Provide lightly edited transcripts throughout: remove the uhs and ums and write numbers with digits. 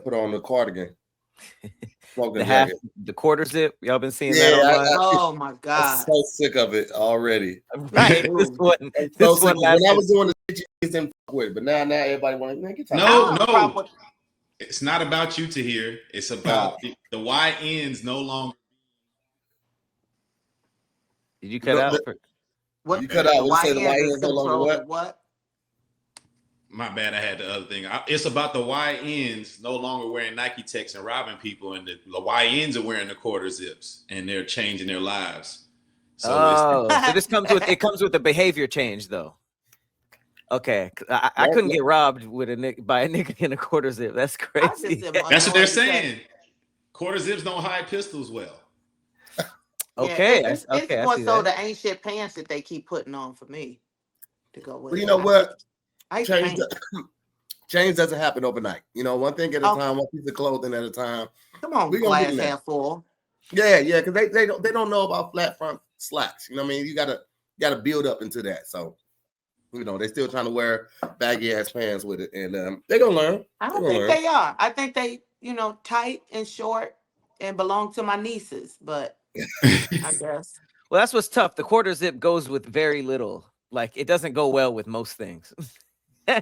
put on the cardigan. The quarter zip. Y'all been seeing that online? Oh my God. I'm so sick of it already. Right. This one when I was doing the shit, you didn't fuck with it, but now everybody want to get No. It's not about you to hear. It's about the YNs no longer. Did you cut out? You cut out. What you say? The YNs no longer what? My bad, I had the other thing. It's about the YNs no longer wearing Nike Techs and robbing people, and the YNs are wearing the quarter zips, and they're changing their lives. So this comes with the behavior change, though. Okay, I couldn't get robbed by a nigga in a quarter zip. That's crazy. That's what they're saying. Quarter zips don't hide pistols well. Okay, it's more so the ain't shit pants that they keep putting on for me to go with. Well, you know what? Change doesn't happen overnight. You know, one thing at a time, one piece of clothing at a time. Come on, we glass half full. Yeah, because they don't know about flat front slacks. You know what I mean? You gotta build up into that. So, you know, they still trying to wear baggy ass pants with it, and they're gonna learn. I don't think they are. I think they, tight and short and belong to my nieces, but I guess. Well, that's what's tough. The quarter zip goes with very little. Like, it doesn't go well with most things. Yeah.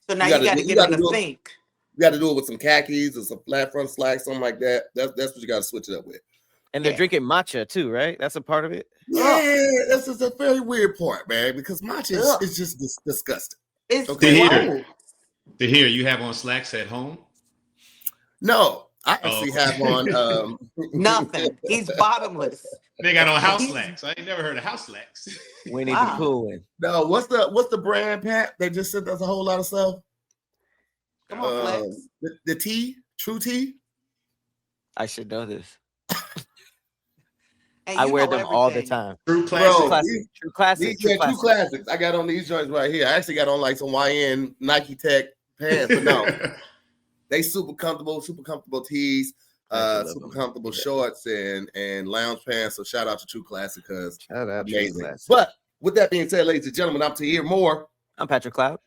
So now you got to get them to think. You got to do it with some khakis or some flat front slacks, something like that. That's what you got to switch it up with. And they're drinking matcha too, right? That's a part of it. Yeah, this is a very weird part, man, because matcha is just disgusting. It's Tahir, you have on slacks at home? No, I actually have on nothing. He's bottomless. They got on house slacks. I ain't never heard of house slacks. We need to cool in. No, what's the brand, Pat? They just sent us a whole lot of stuff. Come on, Flex. The tea, True Tea. I should know this. I wear them all the time. True classics. True classics. True classics. I got on these joints right here. I actually got on like some YN Nike Tech pants, but no, they super comfortable tees. Super comfortable shorts and lounge pants. So shout out to True Classic because amazing. But with that being said, ladies and gentlemen, I'm Tahir Moore. I'm Patrick Cloud.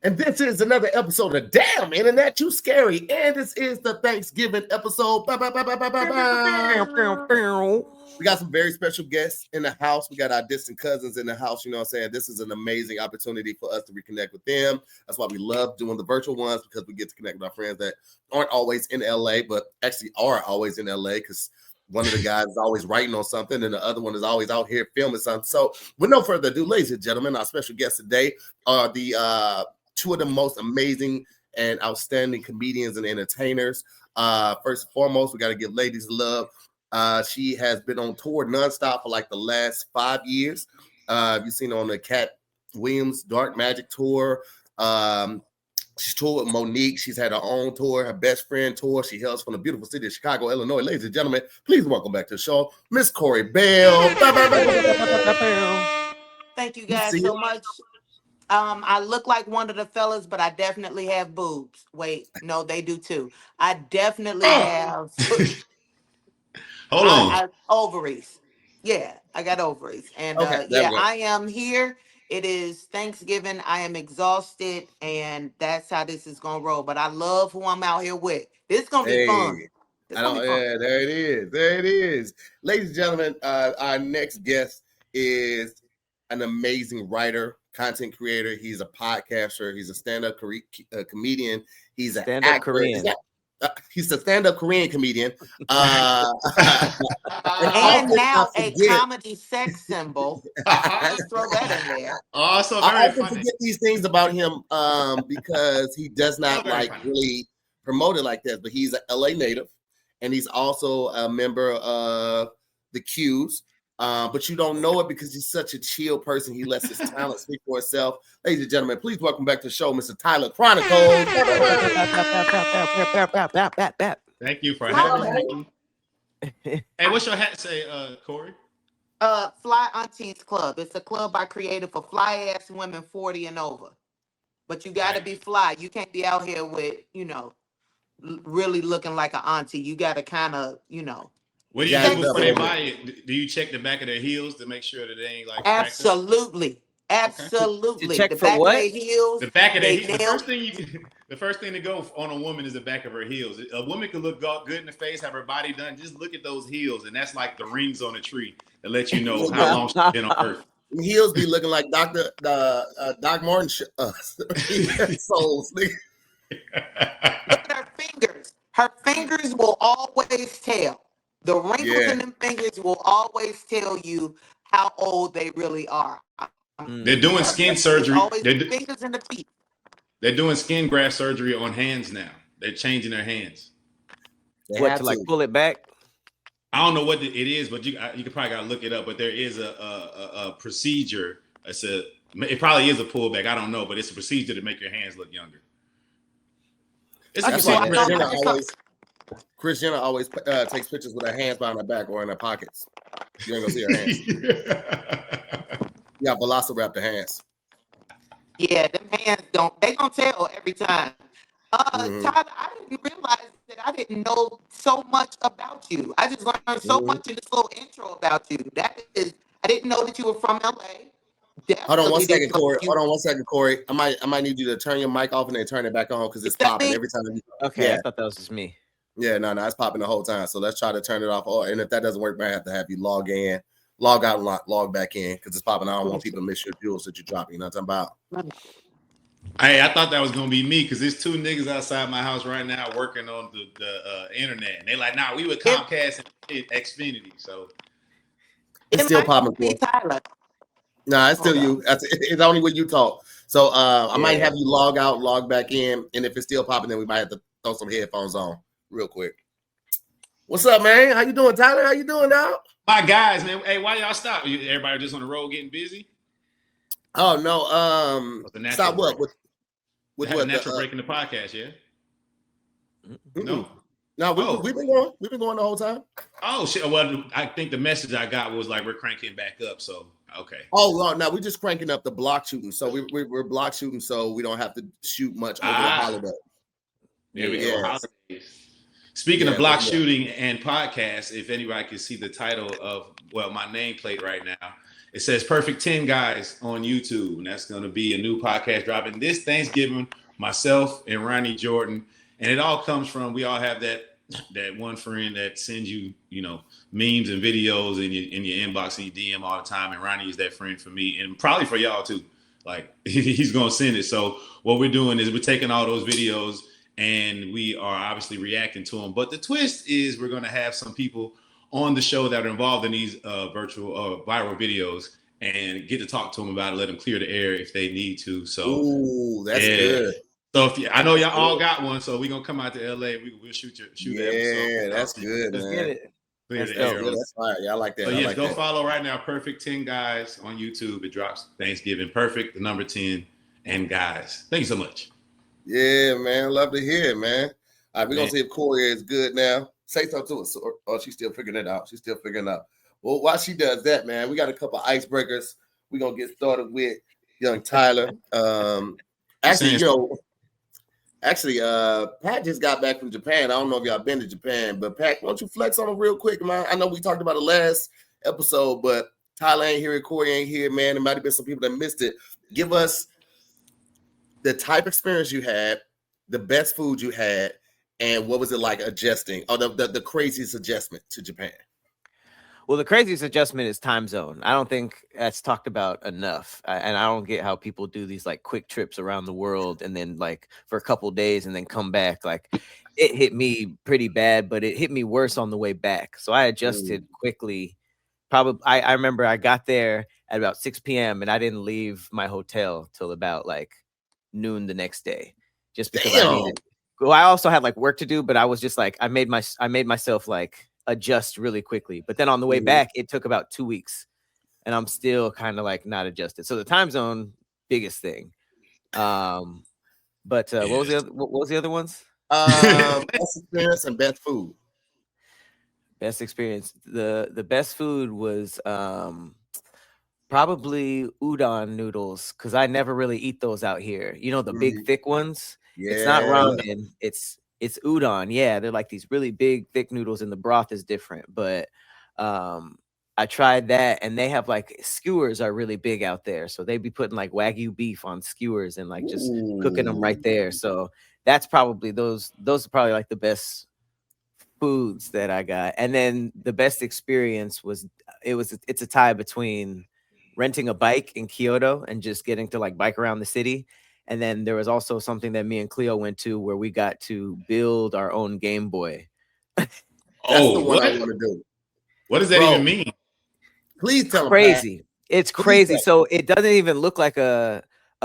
And this is another episode of Damn Internet, You Scary. And this is the Thanksgiving episode. We got some very special guests in the house. We got our distant cousins in the house. You know what I'm saying? This is an amazing opportunity for us to reconnect with them. That's why we love doing the virtual ones, because we get to connect with our friends that aren't always in LA, but actually are always in LA, because one of the guys is always writing on something and the other one is always out here filming something. So with no further ado, ladies and gentlemen, our special guests today are the two of the most amazing and outstanding comedians and entertainers. First and foremost, we got to give ladies love. She has been on tour nonstop for like the last 5 years. You've seen her on the Cat Williams Dark Magic tour. She's toured with Monique. She's had her own tour, her best friend tour. She hails from the beautiful city of Chicago, Illinois. Ladies and gentlemen, please welcome back to the show, Miss Correy Bell. Thank you guys so much. I look like one of the fellas, but I definitely have boobs. Wait, no, they do too. I definitely have Hold on. Ovaries. Yeah, I got ovaries. And I am here. It is Thanksgiving. I am exhausted, and that's how this is gonna roll. But I love who I'm out here with. This is gonna be fun. Yeah, there it is. There it is. Ladies and gentlemen, our next guest is an amazing writer, content creator. He's a podcaster. He's a stand-up comedian. He's an stand-up Korean. He's a stand-up Korean comedian. And now a comedy sex symbol. Let's throw that in there. Also, I often forget these things about him because he does not really promote it like this. But he's an LA native, and he's also a member of the Qs. But you don't know it because he's such a chill person. He lets his talent speak for itself. Ladies and gentlemen, please welcome back to the show, Mr. Tyler Chronicles. Thank you for having me. Hey, what's your hat say, Correy? Flat-Auntie's Club. It's a club I created for fly-ass women 40 and over. But you got to be fly. You can't be out here with, really looking like an auntie. You got to kind of, What do you do before they buy it? Do you check the back of their heels to make sure that they ain't like absolutely, Absolutely. To check the for back what? of their heels. The back of they the nail- first thing to go on a woman is the back of her heels. A woman could look good in the face, have her body done. Just look at those heels, and that's like the rings on a tree that let you know how long she's been on Earth. Heels be looking like Doc Martin souls. Look at her fingers. Her fingers will always tell. The wrinkles in them fingers will always tell you how old they really are. They're doing skin surgery. Fingers in the teeth. They're doing skin graft surgery on hands now. They're changing their hands. What, to like pull it back? I don't know what it is, but you could probably gotta look it up. But there is a procedure. It probably is a pullback. I don't know, but it's a procedure to make your hands look younger. That's why Kris Jenner always takes pictures with her hands behind her back or in her pockets. You ain't gonna see her hands. Yeah, Velociraptor hands. Yeah, them hands they gonna tell every time. Tyler, I didn't realize that I didn't know so much about you. I just learned so much in this little intro about you. I didn't know that you were from LA. Hold on one second, Correy. I might need you to turn your mic off and then turn it back on because it's popping every time. Okay, I thought that was just me. Yeah, no, it's popping the whole time. So let's try to turn it off. And if that doesn't work, I have to have you log in, log out, and log back in because it's popping. I don't want people to miss your jewels that you're dropping. You know what I'm talking about? Hey, I thought that was gonna be me because there's two niggas outside my house right now working on the internet, and they like, nah, we with Comcast and Xfinity, so it's still popping. Tyler. Nah, it's still you. It's only when you talk. So I might have you log out, log back in, and if it's still popping, then we might have to throw some headphones on real quick. What's up, man? How you doing, Tyler? How you doing now? My guys, man. Hey, why y'all stop? Everybody just on the road getting busy? Oh no. Stop what? With what? Natural break in the podcast, yeah. No. No, we've been going. We've been going the whole time. Oh shit! Well, I think the message I got was like we're cranking back up. So okay. Oh well, no, we're just cranking up the block shooting. So we're block shooting, so we don't have to shoot much over the holiday. There we go. Holidays. Speaking of block shooting and podcasts, if anybody can see the title of my nameplate right now, it says Perfect 10 Guys on YouTube, and that's going to be a new podcast dropping this Thanksgiving. Myself and Ronnie Jordan, and it all comes from we all have that one friend that sends you memes and videos in your inbox and your DM all the time, and Ronnie is that friend for me and probably for y'all too. Like he's gonna send it. So what we're doing is we're taking all those videos and we are obviously reacting to them. But the twist is we're gonna have some people on the show that are involved in these virtual viral videos and get to talk to them about it, let them clear the air if they need to. So that's good. So I know y'all all got one, so we're gonna come out to LA. We'll shoot the episode. Yeah, that's good, man. Let's get it. That's fine. Yeah, I like that. So yes, go follow right now. Perfect 10 Guys on YouTube. It drops Thanksgiving. Perfect, the number 10 and guys. Thank you so much. Yeah, man. Love to hear it, man. All right, we're gonna see if Correy is good now. Say something to us. Oh, she's still figuring it out. Well, while she does that, man, we got a couple icebreakers. We're gonna get started with young Tyler. Actually, Pat just got back from Japan. I don't know if y'all been to Japan, but Pat, why don't you flex on him real quick, man? I know we talked about it last episode, but Tyler ain't here, Correy ain't here, man. There might have been some people that missed it. Give us the type of experience you had, the best food you had, and what was it like adjusting, or the craziest adjustment to Japan? Well, the craziest adjustment is time zone. I don't think that's talked about enough. And I don't get how people do these like quick trips around the world and then like for a couple of days and then come back. Like it hit me pretty bad, but it hit me worse on the way back. So I adjusted quickly. Probably I remember I got there at about 6 p.m. and I didn't leave my hotel till about like noon the next day. Just because I needed. Well, I also had like work to do, but I was just like I made myself like adjust really quickly. But then on the way back, it took about 2 weeks and I'm still kind of like not adjusted. So the time zone, biggest thing. But what was the other ones? Best experience and best food. Best experience. The best food was probably udon noodles, because I never really eat those out here. You know, the big thick ones. Yeah. It's not ramen. It's udon. Yeah, they're like these really big, thick noodles, and the broth is different. But I I tried that, and they have like skewers are really big out there, so they'd be putting like Wagyu beef on skewers and like just cooking them right there. So that's probably those are probably like the best foods that I got. And then the best experience was it's a tie between renting a bike in Kyoto and just getting to like bike around the city. And then there was also something that me and Cleo went to where we got to build our own Game Boy. That's the one I want to do. What does that even mean? Please tell crazy. them. It's crazy. So it doesn't even look like a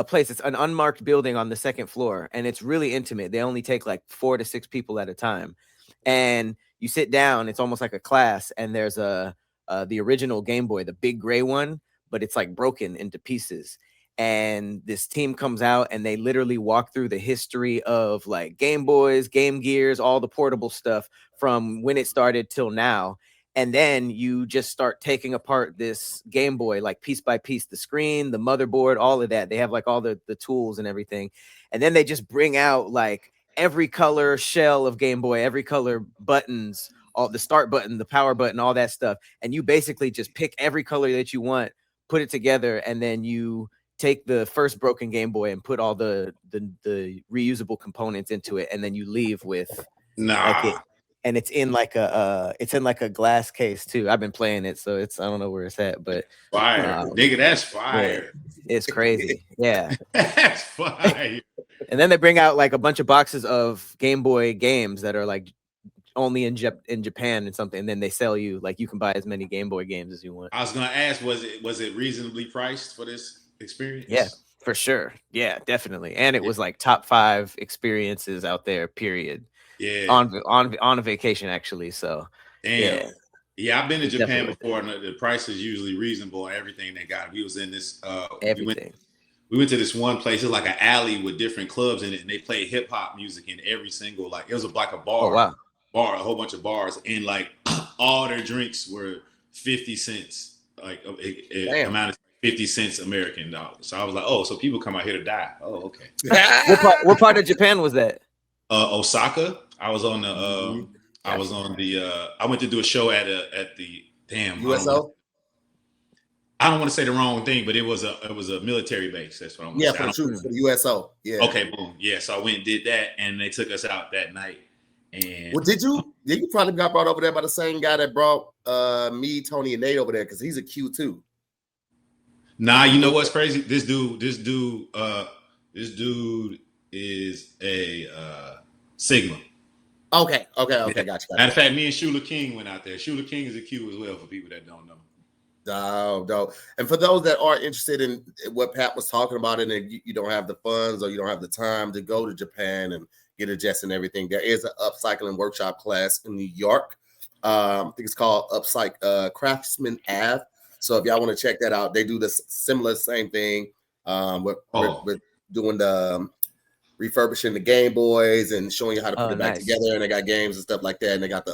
place. It's an unmarked building on the second floor, and it's really intimate. They only take like 4 to 6 people at a time. And you sit down, it's almost like a class, and there's the original Game Boy, the big gray one, but it's like broken into pieces. And this team comes out and they literally walk through the history of like Game Boys, Game Gears, all the portable stuff from when it started till now. And then you just start taking apart this Game Boy, like piece by piece, the screen, the motherboard, all of that. They have like all the tools and everything. And then they just bring out like every color shell of Game Boy, every color buttons, all the start button, the power button, all that stuff. And you basically just pick every color that you want, put it together, and then you take the first broken Game Boy and put all the reusable components into it, and then you leave with like it. And it's in like a glass case too. I've been playing it, so I don't know where it's at, but fire, nigga, that's fire. It's crazy, yeah. That's fire. And then they bring out like a bunch of boxes of Game Boy games that are like only in Japan and something. And then they sell you like you can buy as many Game Boy games as you want. I was gonna ask, was it reasonably priced for this experience? Yeah, for sure. Yeah, definitely. And it was like top 5 experiences out there. Period. Yeah, on a vacation actually. So damn. Yeah, I've been to Japan definitely before, and the price is usually reasonable. Everything they got. We was in this. Everything. We went to this one place. It was like an alley with different clubs in it, and they played hip hop music in every single. Like it was like a bar. Oh, wow. Bar, a whole bunch of bars, and like all their drinks were 50 cents. Like it amounted to 50 cents American dollars. So I was like, oh, so people come out here to die. Oh, okay. What part of Japan was that? Osaka. I was on the I went to do a show at the USO. I don't want to say the wrong thing, but it was a military base. That's what I'm saying. For the USO. Yeah. Okay, boom. Yeah. So I went and did that, and they took us out that night. And well, did you probably got brought over there by the same guy that brought me, Tony, and Nate over there, because he's a Q too. Nah, you know what's crazy? This dude is a Sigma. Okay, gotcha. Matter of fact, me and Shula King went out there. Shula King is a Q as well, for people that don't know. No. And for those that are interested in what Pat was talking about, and you don't have the funds or you don't have the time to go to Japan and get adjusted and everything, there is an upcycling workshop class in New York. I think it's called Craftsman Ave. So if y'all want to check that out, they do the same thing. With doing the refurbishing the Game Boys and showing you how to put it back together. And they got games and stuff like that. And they got the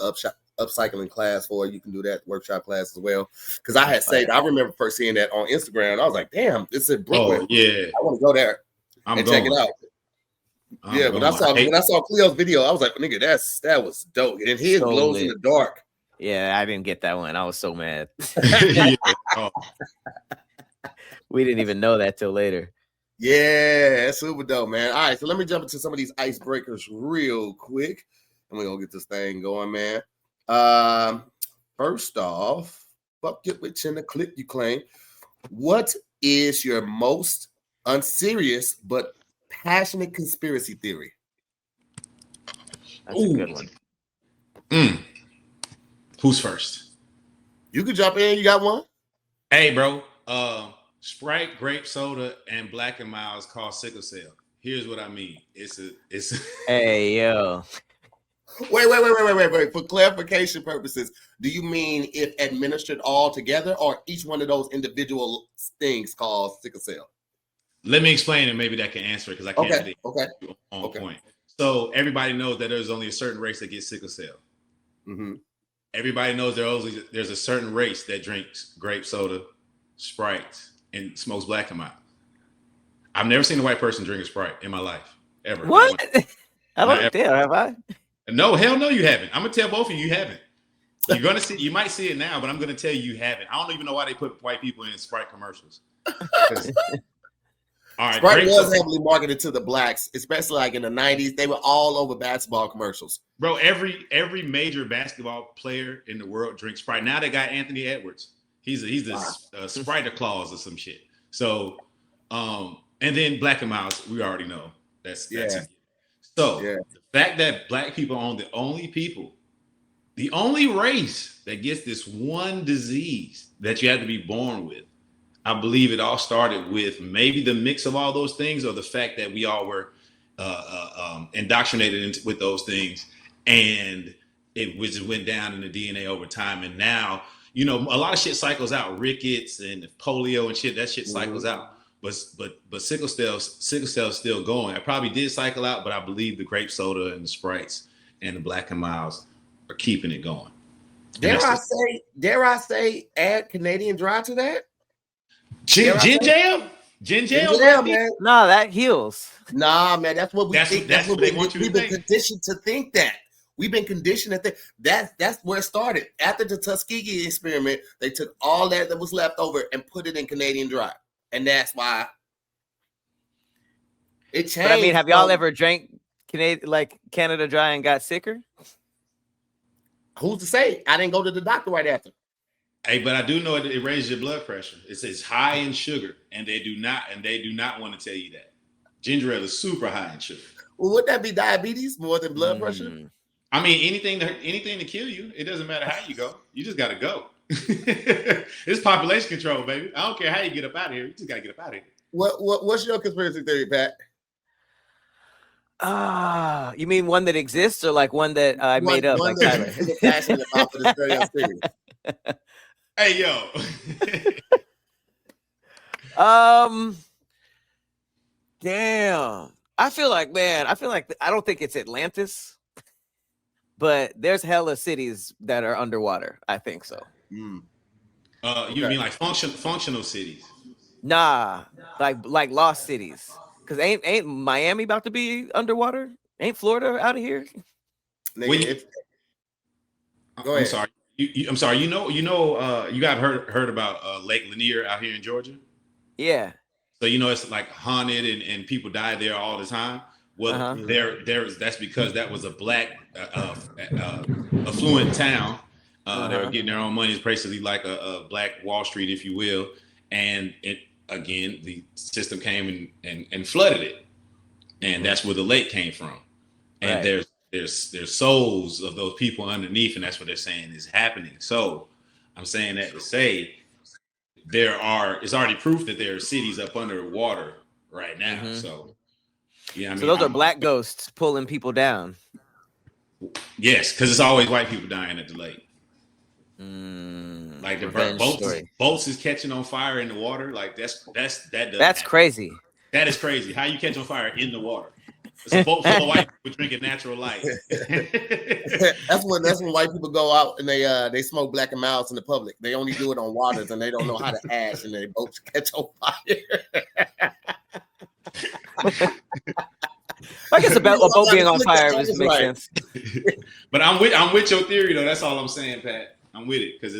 upcycling class for it. You can do that workshop class as well. Because I had saved, I remember first seeing that on Instagram. And I was like, damn, it's in Brooklyn. Oh, yeah. I want to go there and check it out. When I saw Cleo's video, I was like, nigga, that was dope. And his glows in the dark. Yeah, I didn't get that one. I was so mad. Oh. We didn't even know that till later. Yeah, that's super dope, man. All right, so let me jump into some of these icebreakers real quick, and we're gonna get this thing going, man. First off, fuck it with in the clip you claim. What is your most unserious but passionate conspiracy theory? That's a good one. Who's first? You can jump in. You got one? Hey, bro. Sprite, grape soda, and Black and Miles called sickle cell. Here's what I mean. It's Hey, yo. Wait. For clarification purposes, do you mean if administered all together, or each one of those individual things called sickle cell? Let me explain, and maybe that can answer it, because I can't really on point. So everybody knows that there's only a certain race that gets sickle cell. Mm-hmm. Everybody knows there's a certain race that drinks grape soda, Sprite, and smokes Black and Miles. I've never seen a white person drink a Sprite in my life, ever. What? I don't dare, have I? No, hell no, you haven't. I'm gonna tell both of you haven't. You might see it now, but I'm gonna tell you haven't. I don't even know why they put white people in Sprite commercials. All right, Sprite was heavily marketed to the blacks, especially like in the 90s. They were all over basketball commercials. Bro, every major basketball player in the world drinks Sprite. Now they got Anthony Edwards. He's a Sprite clause or some shit. So, and then Black and Miles, we already know that's it. So the fact that black people are the only race that gets this one disease that you have to be born with. I believe it all started with maybe the mix of all those things, or the fact that we all were indoctrinated with those things, and it just went down in the DNA over time. And now, a lot of shit cycles out. Rickets and polio and shit, that shit cycles out. But sickle cell's still going. I probably did cycle out, but I believe the grape soda and the Sprites and the Black and Miles are keeping it going. Dare I say, add Canadian Dry to that? Gin jam, man. No, that heals. Nah, man, that's what we think. That's what they want you to we've been conditioned to think that. We've been conditioned to think that's where it started. After the Tuskegee experiment, they took all that was left over and put it in Canadian Dry, and that's why it changed. But I mean, have y'all ever drank Canada Dry and got sicker? Who's to say? I didn't go to the doctor right after. Hey, but I do know it raises your blood pressure. It's high in sugar, and they do not want to tell you that. Ginger ale is super high in sugar. Well, would that be diabetes more than blood pressure? I mean, anything to kill you. It doesn't matter how you go. You just got to go. It's population control, baby. I don't care how you get up out of here. You just got to get up out of here. What's your conspiracy theory, Pat? You mean one that exists, or like one that I made up? Like Tyler. Passionate about for this very theory. Hey, yo. Damn. I feel like I don't think it's Atlantis, but there's hella cities that are underwater. I think so. You mean like functional cities? Nah, like lost cities. Cause ain't Miami about to be underwater? Ain't Florida out of here? Nigga, go ahead. I'm sorry. I'm sorry. You got heard about Lake Lanier out here in Georgia? Yeah. So it's like haunted and people die there all the time. Well, that's because that was a black affluent town. They were getting their own money. It's basically like a black Wall Street, if you will. And the system came and flooded it, and that's where the lake came from. And there's souls of those people underneath, and that's what they're saying is happening. So I'm saying that to say it's already proof that there are cities up under water right now. So so those are black ghosts pulling people down. Yes, because it's always white people dying at the lake. Like the boats is catching on fire in the water. Like that's crazy. That is crazy. How you catch on fire in the water? It's a boat full of white people drinking natural light. That's when white people go out and they smoke Black and Miles in the public. They only do it on waters and they don't know how to ash, and their boats catch on fire. I guess a boat being on fire makes sense. But I'm with your theory though. That's all I'm saying, Pat. I'm with it because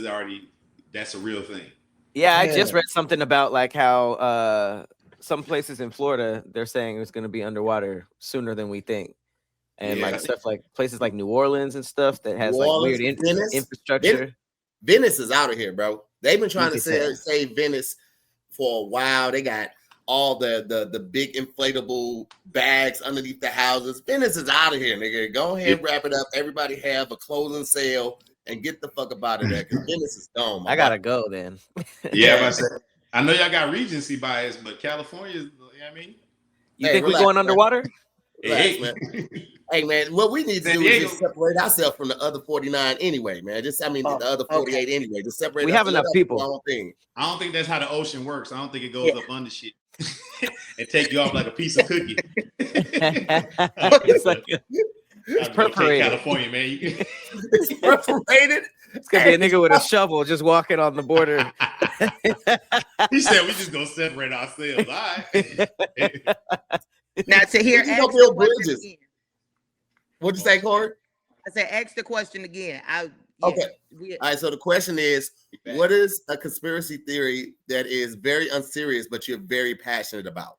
that's a real thing. Yeah, I just read something about like how some places in Florida they're saying it's going to be underwater sooner than we think, and like stuff like places like New Orleans and stuff that has like weird infrastructure. Venice is out of here, bro. They've been trying to save Venice for a while. They got all the big inflatable bags underneath the houses. Venice is out of here, nigga. Go ahead, wrap it up. Everybody have a closing sale and get the fuck up out of there because Venice is gone. I gotta go then. Yeah, I know y'all got Regency bias, but California, you know what I mean? You think we're going underwater? Relax, man. Hey, man, what we need to do is just separate ourselves from the other 49 anyway, man. The other 48 anyway. Just separate. We have enough people. I don't think that's how the ocean works. I don't think it goes up under shit and take you off like a piece of cookie. It's like it's perforated. California, man. It's perforated. It's gonna be a nigga with a shovel just walking on the border. He said we just gonna separate ourselves. All right. Now to hear bridges. What'd you say, Corey? I said, ask the question again. Okay. All right. So the question is, what is a conspiracy theory that is very unserious, but you're very passionate about?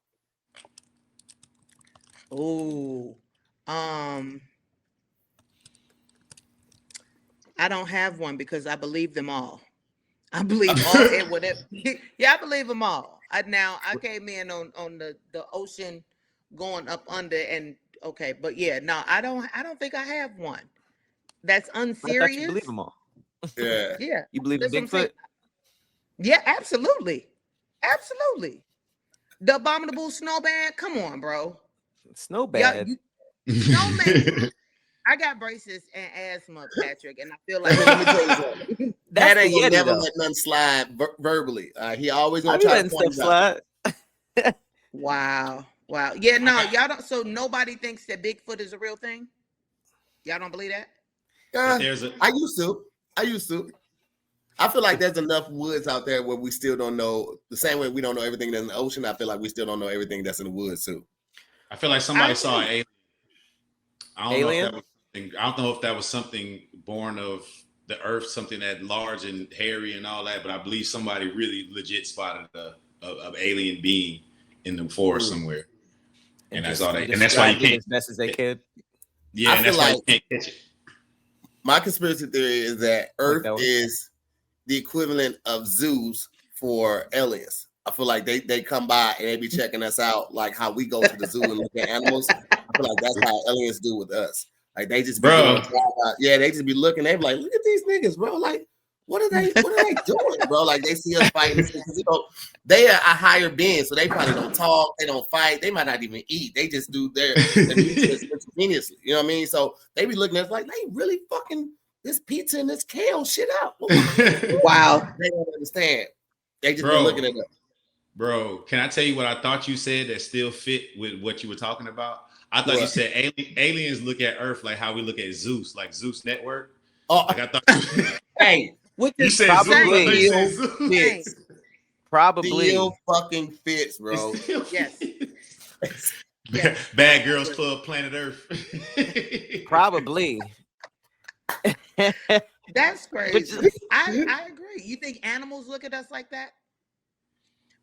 Oh, I don't have one because I believe them all. I believe all and whatever. Yeah, I believe them all. I came in on the ocean going up under and okay, but yeah, no, I don't think I have one. That's unserious. I thought you believe them all. Yeah. Yeah. You believe in That's what I'm saying. Bigfoot? Yeah, absolutely. Absolutely. The abominable snowman. Come on, bro. Snowbad. Snowman. I got braces and asthma, Patrick, and I feel like Let me tell you something. That's That ain't the Yeti, never though. let none slide verbally. He always I gonna be try letting to point stuff it out. slide. Wow. Yeah, no, y'all don't. So nobody thinks that Bigfoot is a real thing. Y'all don't believe that? I used to. I feel like there's enough woods out there where we still don't know. The same way we don't know everything that's in the ocean, I feel like we still don't know everything that's in the woods too. I feel like somebody saw an alien. Alien? I don't know if that was something born of the earth, something that large and hairy and all that, but I believe somebody really legit spotted a alien being in the forest somewhere. And that's all they. And that's why you can't as best as they could. Yeah, and that's why you can't catch it. My conspiracy theory is that Earth is the equivalent of zoos for aliens. I feel like they come by and they be checking us out like how we go to the zoo and look at animals. I feel like that's how aliens do with us. Like they just be they just be looking, they be like, look at these niggas, bro. Like, what are they doing, bro? Like they see us fighting. They are a higher being, so they probably don't talk, they don't fight, they might not even eat. They just do their instantaneously. You know what I mean? So they be looking at us like they really fucking this pizza and this kale shit up. Wow. They don't understand. They just be looking at us. Bro, can I tell you what I thought you said that still fit with what you were talking about? I thought you said aliens look at Earth like how we look at Zeus, like Zeus Network. Oh, like I thought. Hey, you said probably Zeus. Probably still fucking fits, bro. Yes. Bad Girls Club, Planet Earth. Probably. That's crazy. I agree. You think animals look at us like that?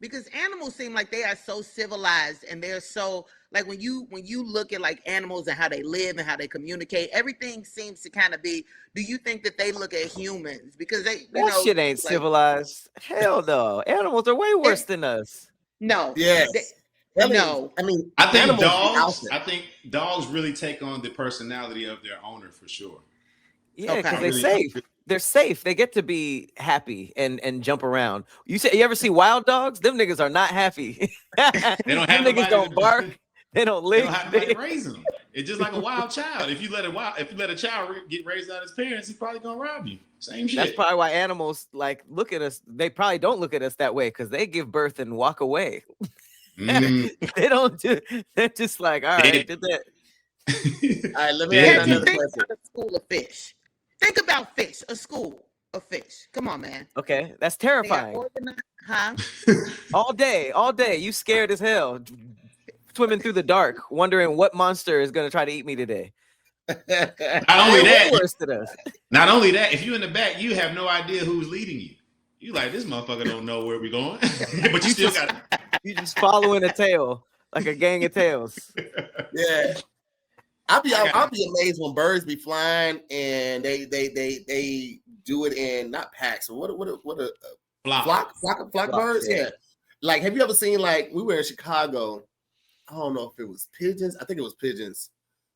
Because animals seem like they are so civilized and they're so like when you look at like animals and how they live and how they communicate, everything seems to kind of be. Do you think that they look at humans because they shit ain't like, civilized? Hell no, animals are way worse than us. No, yes, no. I mean, I think dogs really take on the personality of their owner for sure. Yeah, because they're safe. They're safe. They get to be happy and jump around. You ever see wild dogs? Them niggas are not happy. They don't have them niggas don't bark. They don't lick. They don't have nobody to raise them. It's just like a wild child. If you let a child get raised out his parents, he's probably gonna rob you. Same shit. That's probably why animals like look at us. They probably don't look at us that way because they give birth and walk away. They don't do. They're just like, all right, did that. All right, let me ask another question. A school of fish. Think about fish. A school of fish. Come on, man. Okay, that's terrifying. Huh? All day. You scared as hell. Swimming through the dark, wondering what monster is gonna try to eat me today. Not only that, if you're in the back, you have no idea who's leading you. You like this motherfucker don't know where we're going, but you still got. You just following a tail like a gang of tails. Yeah, I'll be amazed when birds be flying and they do it in not packs or what a flock birds. Yeah, like have you ever seen like we were in Chicago? I don't know if it was pigeons. I think it was pigeons.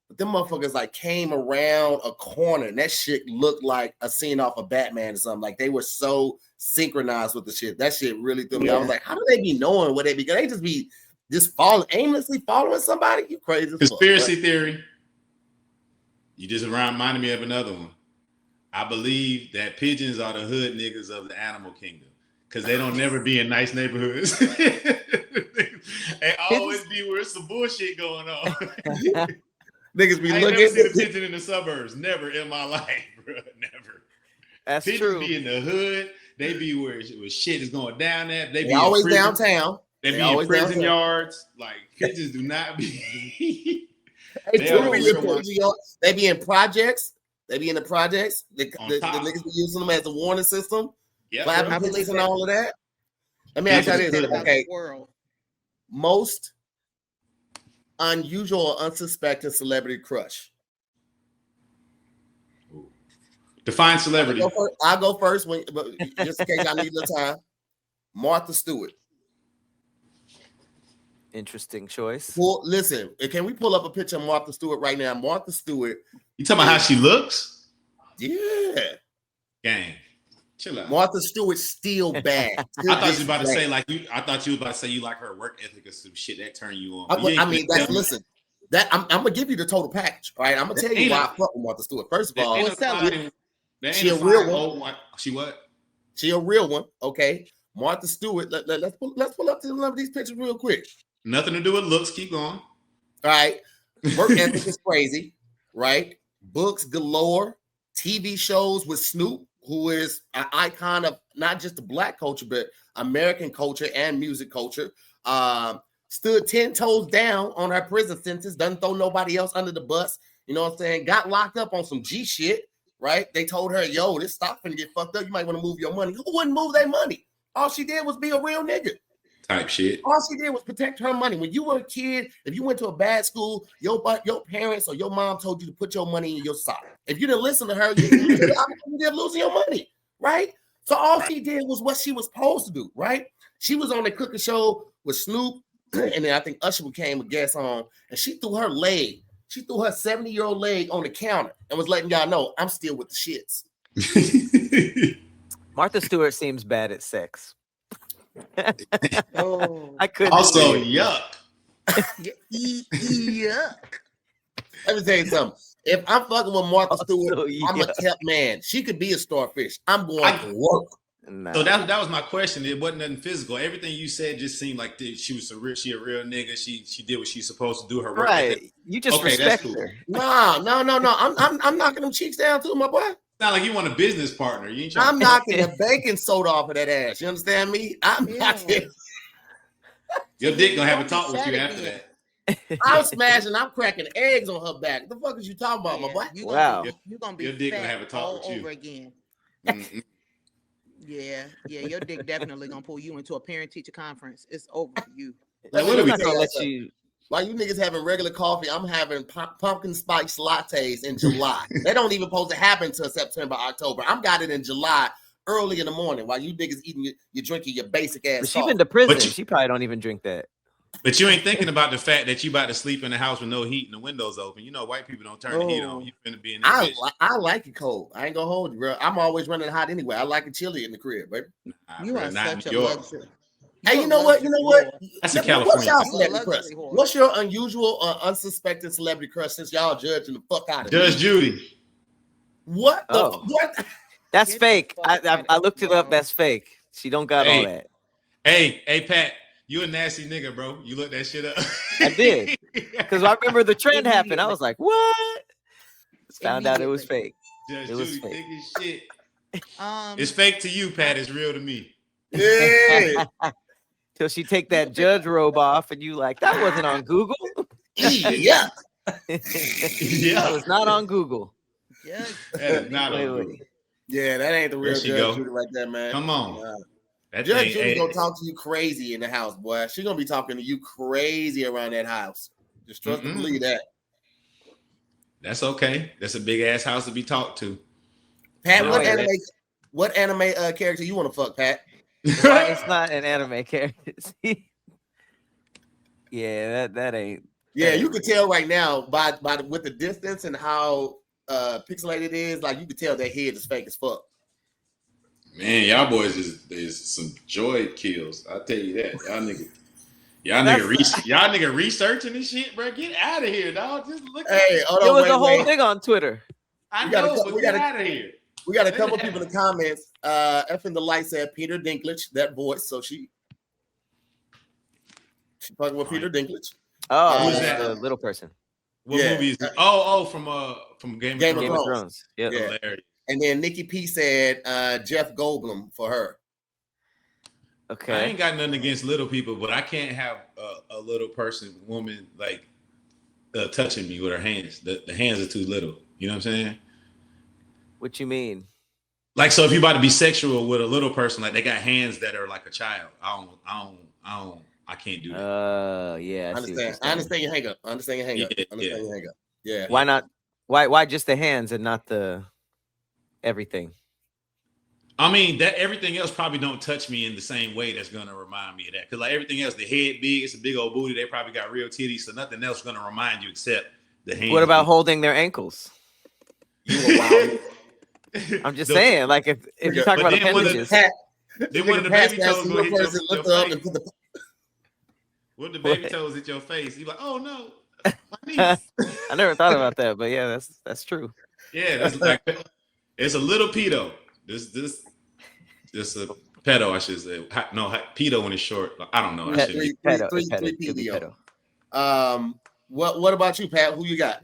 But them motherfuckers like came around a corner and that shit looked like a scene off of Batman or something. Like they were so synchronized with the shit. That shit really threw me. I was like, how do they be knowing what they be? They just be aimlessly following somebody? You crazy. Conspiracy theory. You just reminded me of another one. I believe that pigeons are the hood niggas of the animal kingdom because they don't never be in nice neighborhoods. They always be where some bullshit going on. Niggas be looking. I never seen a pigeon in the suburbs. Never in my life, bro. Never. That's Pigeons true. Be in the hood. They be where shit is going down at. They be always downtown. They be in prison yards. Like pigeons do not be. They be in projects. They be in the projects. The niggas be using them as a warning system. Yeah, Flapping pictures and all of that. Let me ask you this. Okay. Most unusual or unsuspected celebrity crush. Define celebrity. I'll go first but just in case I need the time. Martha Stewart. Interesting choice. Well, listen, can we pull up a picture of Martha Stewart right now? Martha Stewart. You talking about how she looks? Yeah. Gang. Chill out. Martha Stewart's still bad. I thought you was about to say I thought you was about to say you like her work ethic or some shit that turn you on. Listen. I'm gonna give you the total package. All right, I'm gonna tell you why I fuck with Martha Stewart. First of all, she a real one. She what? She a real one. Okay, Martha Stewart. Let's pull up some of these pictures real quick. Nothing to do with looks. Keep going. All right, work ethic is crazy. Right, books galore. TV shows with Snoop, who is an icon of not just the Black culture but American culture and music culture. Stood 10 toes down on her prison sentence. Doesn't throw nobody else under the bus. You know what I'm saying? Got locked up on some G shit. Right? They told her, yo, this stock finna get fucked up. You might want to move your money. Who wouldn't move their money? All she did was be a real nigga. Type shit. All she did was protect her money. When you were a kid, if you went to a bad school, your parents or your mom told you to put your money in your sock. If you didn't listen to her, you ended up losing your money, right? So all she did was what she was supposed to do, right? She was on the cooking show with Snoop, and then I think Usher became a guest on, and she threw her 70-year-old leg on the counter and was letting y'all know, I'm still with the shits. Martha Stewart seems bad at sex. I couldn't. Also, yuck. Yuck. Let me tell you something. If I'm fucking with Martha Stewart, I'm a kept man. She could be a starfish. I'm going to work. Nah. So that was my question. It wasn't nothing physical. Everything you said just seemed like she was a real nigga. She did what she's supposed to do. Her work. Right. You just respect her. No. I'm knocking them cheeks down too, my boy. It's not like you want a business partner. I'm knocking the baking soda off of that ass. You understand me? I'm knocking. Your dick gonna have a talk with you after that. I'm smashing. I'm cracking eggs on her back. What the fuck is you talking about, my boy? Wow. You're gonna be your dick fat gonna have a talk all with you over again. Mm-hmm. Yeah, your dick definitely gonna pull you into a parent-teacher conference. It's over for you. Like, what are we gonna let you? While you niggas having regular coffee, I'm having pumpkin spice lattes in July. They don't even supposed to happen until September, October. I'm got it in July, early in the morning, while you niggas eating, you're drinking your basic ass. She been to prison. She probably don't even drink that. But you ain't thinking about the fact that you about to sleep in the house with no heat and the windows open. You know, white people don't turn the heat on. You finna be in there. I like it cold. I ain't gonna hold you, bro. I'm always running hot anyway. I like it chilly in the crib, baby. You are such a luxury. Hey, you know what? That's a California. What's your unusual or unsuspected celebrity crush since y'all judging the fuck out of Judge Judy. What the what? That's fake. I looked it up. That's fake. She don't got all that. Hey, Pat. You a nasty nigga, bro. You looked that shit up. I did. Because I remember the trend happened. I was like, what? Found out it was fake. Judge it was Judy, fake. thick as shit. It's fake to you, Pat. It's real to me. Yeah. Till she take that judge robe off and you like, that wasn't on Google. Yeah. That was not on Google. Yeah. That is not on Google. Yeah, that ain't the real Judge Judy right there, man. Come on. Judge Judy gonna talk to you crazy in the house, boy. She gonna be talking to you crazy around that house. Just trust and believe that. That's okay. That's a big ass house to be talked to. Pat, what anime character you want to fuck, Pat? It's not an anime character. Yeah, that ain't. Yeah, you can tell right now by with the distance and how pixelated it is. Like you can tell that head is fake as fuck. Man, y'all boys is some joy kills. I'll tell you that. Y'all nigga researching this shit, bro. Get out of here, dog. Just look. Hey, it was a whole thing on Twitter. I know, but get out of here. We got a couple people in the comments. F in the light said Peter Dinklage, that voice. So she fucking with Peter Dinklage. Oh, who's that? The little person. What movie is that? From Game of Thrones. Yeah. Hilarious. And then Nikki P said Jeff Goldblum for her. Okay. I ain't got nothing against little people, but I can't have a little woman like touching me with her hands. The hands are too little. You know what I'm saying? What you mean? Like, so if you're about to be sexual with a little person, like they got hands that are like a child, I can't do that. Yeah. I understand your hang up. Yeah. Why not? Why just the hands and not the everything? I mean, that everything else probably don't touch me in the same way that's gonna remind me of that. Cause like everything else, the head big, it's a big old booty. They probably got real titties, so nothing else gonna remind you except the hands. What about holding their ankles? You a wild. I'm just saying, like if you talk about appendages, then one of the baby toes will hit your face. What the baby toes hit your face? You're like, oh no, my knees. I never thought about that, but yeah, that's true. Yeah, that's like it's a little pedo. This a pedo, I should say. No, pedo when it's short. I don't know. I should pedo. What about you, Pat? Who you got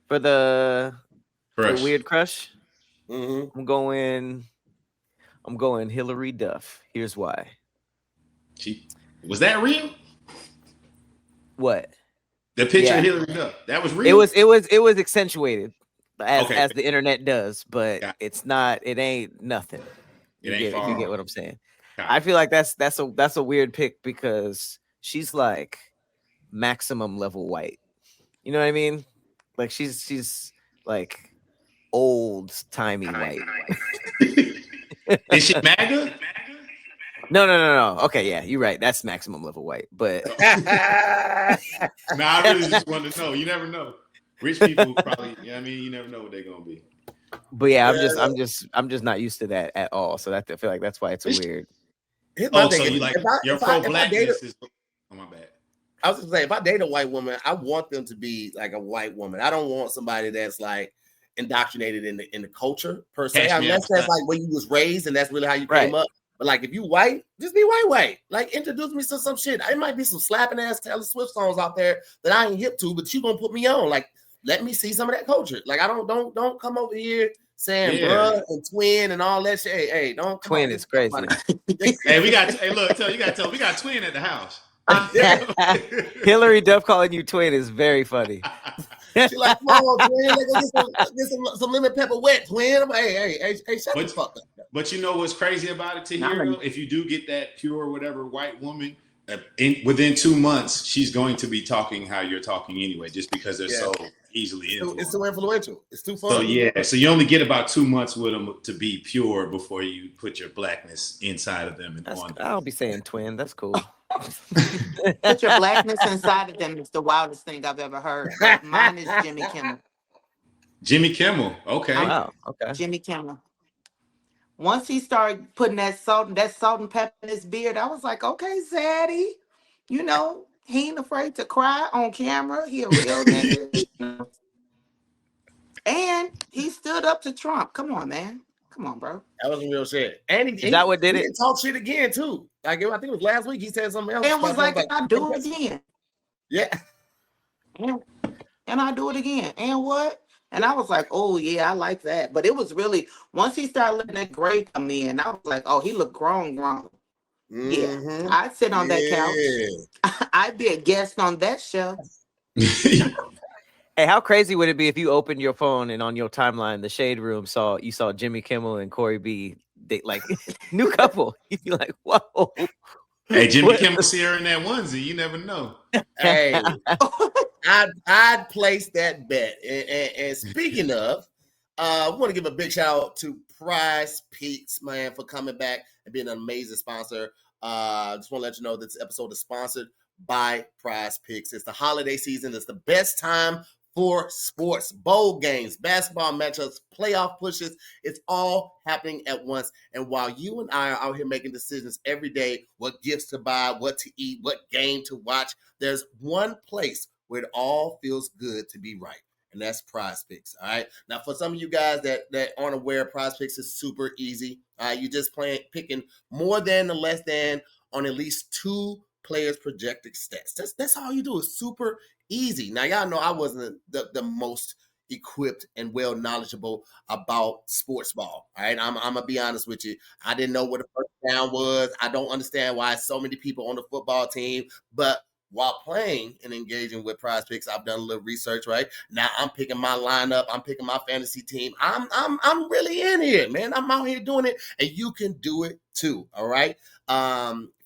for the weird crush? Mm-hmm. I'm going Hilary Duff. Here's why. Was that real? What? The picture of Hilary Duff. That was real. It was accentuated as the internet does, but it's not. It ain't nothing. If you get what I'm saying. I feel like that's a weird pick because she's like maximum level white. You know what I mean? Like she's like old timey white. Is she MAGA? No. Okay, yeah, you're right. That's maximum level white. But I really just wanted to know. You never know. Rich people probably. I mean, you never know what they're gonna be. But yeah, I'm just not used to that at all. So I feel like that's why it's weird. So you like your pro-blackness is? Oh, my bad. I was gonna say, if I date a white woman, I want them to be like a white woman. I don't want somebody that's like indoctrinated in the culture per se. Unless that's like where you was raised and that's really how you came up. But like if you white, just be white. Like introduce me to some shit. It might be some slapping ass Taylor Swift songs out there that I ain't hip to, but you gonna put me on. Like let me see some of that culture. Like I don't come over here saying bruh and twin and all that shit. Hey, don't come twin is crazy. Hey, you gotta tell we got twin at the house. Hilary Duff calling you twin is very funny. She's like, come on, twin, let's get some lemon pepper wet, twin. I'm like, hey, shut the fuck up. But you know what's crazy about it, Tahir? If you do get that pure whatever white woman, within 2 months, she's going to be talking how you're talking anyway, just because they're so easily influenced. It's too influential. It's too fun. So you only get about 2 months with them to be pure before you put your blackness inside of them. I'll be saying twin. That's cool. Put your blackness inside of them is the wildest thing I've ever heard. Mine is Jimmy Kimmel. Jimmy Kimmel. Okay. Wow. Okay. Jimmy Kimmel. Once he started putting that salt and pepper in his beard, I was like, okay, Zaddy. You know, he ain't afraid to cry on camera. He a real nigga. And he stood up to Trump. Come on, man. Come on, bro. That was real shit. And is that what did it? He talk shit again too. Like I think it was last week. He said something else. And was like, I do it again. Yeah. And I do it again. And what? And I was like, oh yeah, I like that. But it was really once he started letting that Grape come in, I was like, oh, he looked grown. Mm-hmm. Yeah, I'd sit on that couch. I'd be a guest on that show. Hey, how crazy would it be if you opened your phone and on your timeline, the Shade Room saw Jimmy Kimmel and Correy B, they like new couple? You'd be like, whoa. Hey, Jimmy Kimmel see her in that onesie. You never know. Hey, I'd place that bet. And speaking of, I want to give a big shout out to PrizePicks, man, for coming back and being an amazing sponsor. Just want to let you know this episode is sponsored by PrizePicks. It's the holiday season. It's the best time for sports, bowl games, basketball matchups, playoff pushes. It's all happening at once. And while you and I are out here making decisions every day, what gifts to buy, what to eat, what game to watch, there's one place where it all feels good to be right. And that's PrizePicks. All right. Now, for some of you guys that aren't aware, PrizePicks is super easy. You just picking more than or less than on at least 2 players' projected stats. That's all you do. It's super easy. Now, y'all know I wasn't the most equipped and well knowledgeable about sports ball. All right. I'm gonna be honest with you. I didn't know what a first down was. I don't understand why so many people on the football team, but while playing and engaging with PrizePicks, I've done a little research. Right now, I'm picking my lineup. I'm picking my fantasy team. I'm really in here, man. I'm out here doing it, and you can do it too. All right.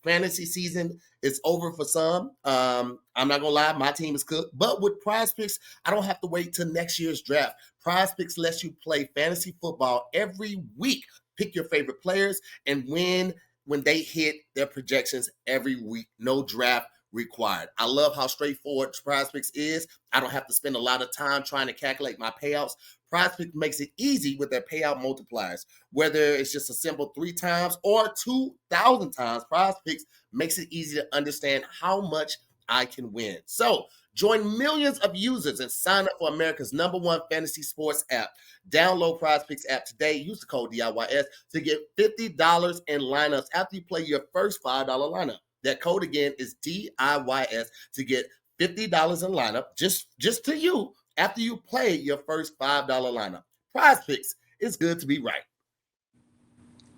Fantasy season is over for some. I'm not gonna lie, my team is cooked. But with PrizePicks, I don't have to wait till next year's draft. PrizePicks lets you play fantasy football every week. Pick your favorite players and win when they hit their projections every week. No draft required. I love how straightforward PrizePicks is. I don't have to spend a lot of time trying to calculate my payouts. PrizePicks makes it easy with their payout multipliers. Whether it's just a simple 3 times or 2,000 times, PrizePicks makes it easy to understand how much I can win. So join millions of users and sign up for America's #1 fantasy sports app. Download PrizePicks app today. Use the code DIYS to get $50 in lineups after you play your first $5 lineup. That code again is DIYS to get $50 in lineup just to you after you play your first $5 lineup. PrizePicks, it's good to be right.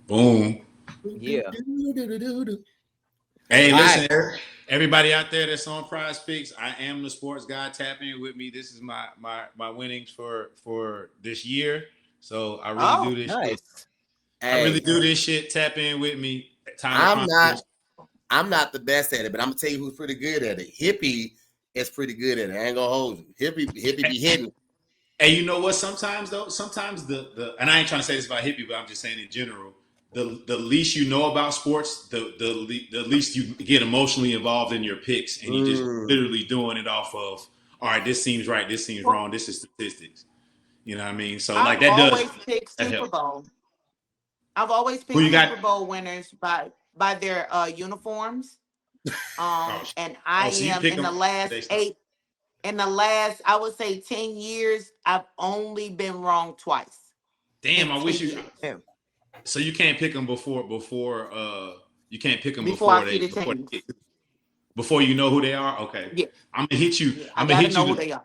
Boom. Yeah. Hey, listen, everybody out there that's on PrizePicks, I am the sports guy. Tap in with me. This is my winnings for this year. So I really do this shit. I really do this shit. Tap in with me. I'm not the best at it, but I'm gonna tell you who's pretty good at it. Hippie is pretty good at it. I ain't gonna hold you. Hippie be hitting. Hey, you know what? Sometimes the and I ain't trying to say this about Hippie, but I'm just saying in general. The least you know about sports, the least you get emotionally involved in your picks, and you just literally doing it off of, all right, this seems right, this seems wrong, this is statistics. You know what I mean? So like that does. I've always picked Super Bowl winners by their uniforms. And I am in the last I would say 10 years, I've only been wrong twice. Damn, I wish you. Damn. So you can't pick them before you can't pick them before you know who they are. Okay, yeah. I'm gonna hit you. Yeah, I'm gonna hit you. Who they are.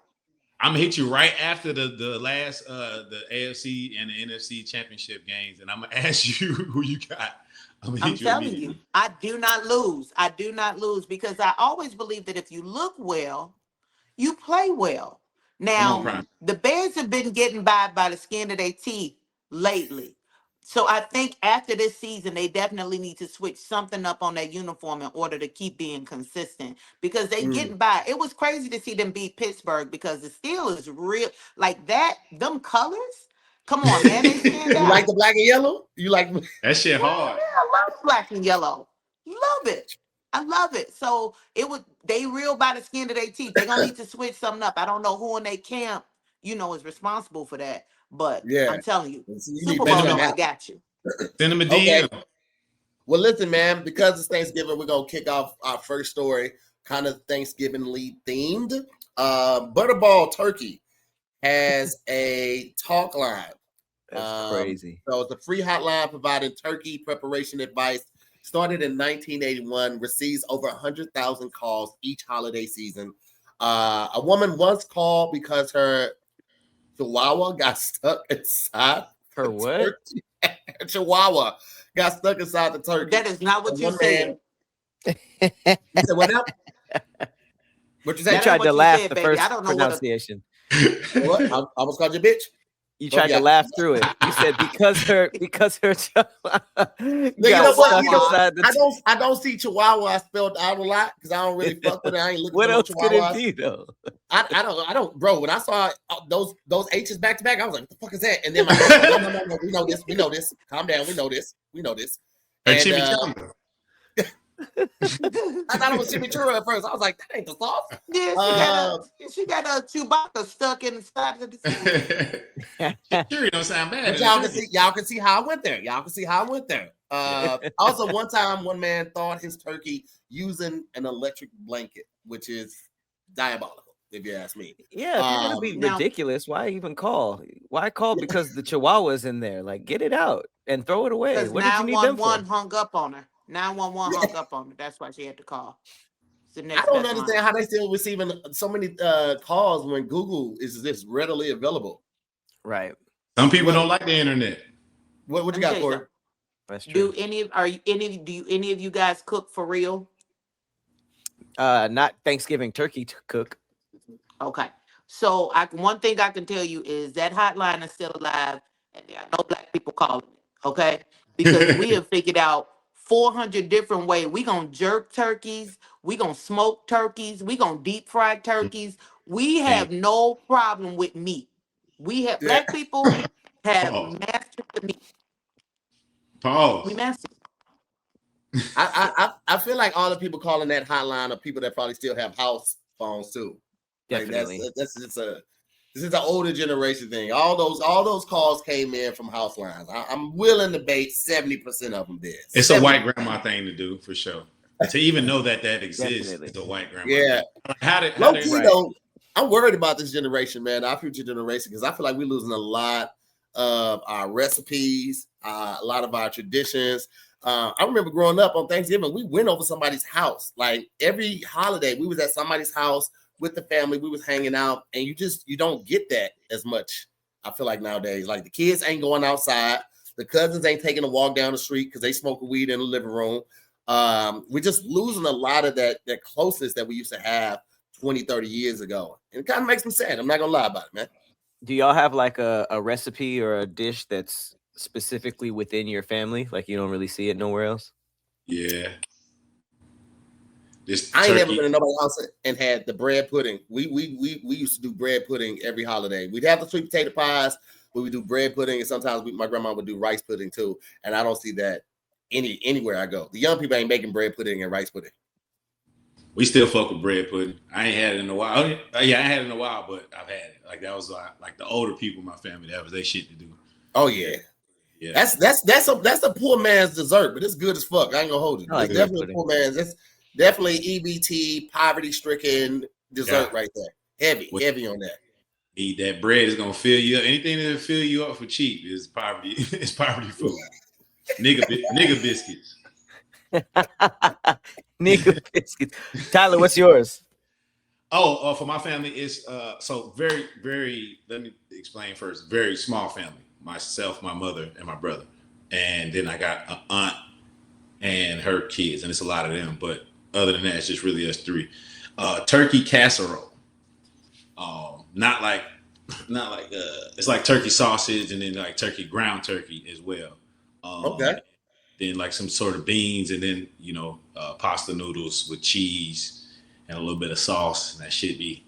I'm gonna hit you right after the last the AFC and the NFC championship games, and I'm gonna ask you who you got. I'm telling you, I do not lose. I do not lose because I always believe that if you look well, you play well. Now the Bears have been getting by the skin of their teeth lately. So I think after this season, they definitely need to switch something up on their uniform in order to keep being consistent because they getting by. It was crazy to see them beat Pittsburgh because the Steelers real like that. Them colors, come on, man. They stand out. You like the black and yellow? You like that shit hard? Yeah, I love black and yellow. Love it. I love it. So they real by the skin of their teeth. They're gonna need to switch something up. I don't know who in their camp, is responsible for that. But yeah, I'm telling you, Super Bowl, I got you. Send them a DM. Okay. Well, listen, man, because it's Thanksgiving, we're going to kick off our first story, kind of Thanksgiving-ly themed. Butterball Turkey has a talk line. That's crazy. So it's a free hotline providing turkey preparation advice. Started in 1981, receives over 100,000 calls each holiday season. A woman once called because her Chihuahua got stuck inside. Her what? Chihuahua got stuck inside the turkey. That is not what you said. You said what now? What you say? You tried to laugh the first pronunciation. What? I almost called you a bitch. You tried to laugh through it. You said because her I don't see Chihuahua spelled out a lot because I don't really fuck with it. I ain't looking what for else Chihuahua. Could it be though? I don't, bro. When I saw those H's back to back, I was like, what the fuck is that? And then my no, we know this. Calm down, we know this. And, I thought it was chimichurri at first. I was like, that ain't the sauce. Yeah, she got a Chewbacca stuck in the side of the Chimichurri don't sound bad. But y'all can see how I went there. Also, one time, one man thawed his turkey using an electric blanket, which is diabolical, if you ask me. Yeah, if you're gonna be ridiculous, why even call? Why call because the Chihuahua's in there? Like, get it out and throw it away. What did you need them for? 911 hung up on her. 911 hung up on her. That's why she had to call. I don't understand how they still receiving so many calls when Google is this readily available. Right. Some people don't like the internet. What you got, Correy? That's true. Do any of you guys cook for real? Not Thanksgiving turkey to cook. Okay. So one thing I can tell you is that hotline is still alive, and there are no black people calling it. Okay, because we have figured out 400 different ways. We gonna jerk turkeys. We gonna smoke turkeys. We gonna deep fry turkeys. We have no problem with meat. We have black people have mastered the meat. Pause. We mastered. I feel like all the people calling that hotline are people that probably still have house phones too. Definitely. Like this is an older generation thing. All those calls came in from house lines. I'm willing to bet 70% of them did. It's a white grandma thing to do for sure. To even know that exists is a white grandma. Yeah. Thing. I'm worried about this generation, man, our future generation, because I feel like we're losing a lot of our recipes, a lot of our traditions. I remember growing up on Thanksgiving, we went over somebody's house. Like every holiday, we was at somebody's house with the family. We was hanging out, and you don't get that as much. I feel like nowadays, like the kids ain't going outside. The cousins ain't taking a walk down the street because they smoking weed in the living room. We're just losing a lot of that closeness that we used to have 20, 30 years ago. And it kind of makes me sad. I'm not going to lie about it, man. Do y'all have like a recipe or a dish that's specifically within your family? Like you don't really see it nowhere else? Yeah. I ain't never been in nobody's house and had the bread pudding. We used to do bread pudding every holiday. We'd have the sweet potato pies, but we do bread pudding, and sometimes my grandma would do rice pudding too. And I don't see that anywhere I go. The young people ain't making bread pudding and rice pudding. We still fuck with bread pudding. I ain't had it in a while. Yeah, I ain't had it in a while, but I've had it. Like that was like the older people in my family. That was their shit to do. Oh yeah. Yeah. That's a poor man's dessert, but it's good as fuck. I ain't gonna hold it. It's definitely poor man's. It's definitely EBT, poverty-stricken dessert right there. Heavy on that. Eat that bread is gonna fill you up. Anything that'll fill you up for cheap is poverty. It's poverty food. nigga biscuits. Nigga biscuits. Tyler, what's yours? For my family, it's so very, very. Let me explain first. Very small family. Myself, my mother, and my brother, and then I got an aunt and her kids, and it's a lot of them. But other than that, it's just really us three. Turkey casserole. Not like it's like turkey sausage and then like ground turkey as well. Okay. Then like some sort of beans and then pasta noodles with cheese and a little bit of sauce, and that should be.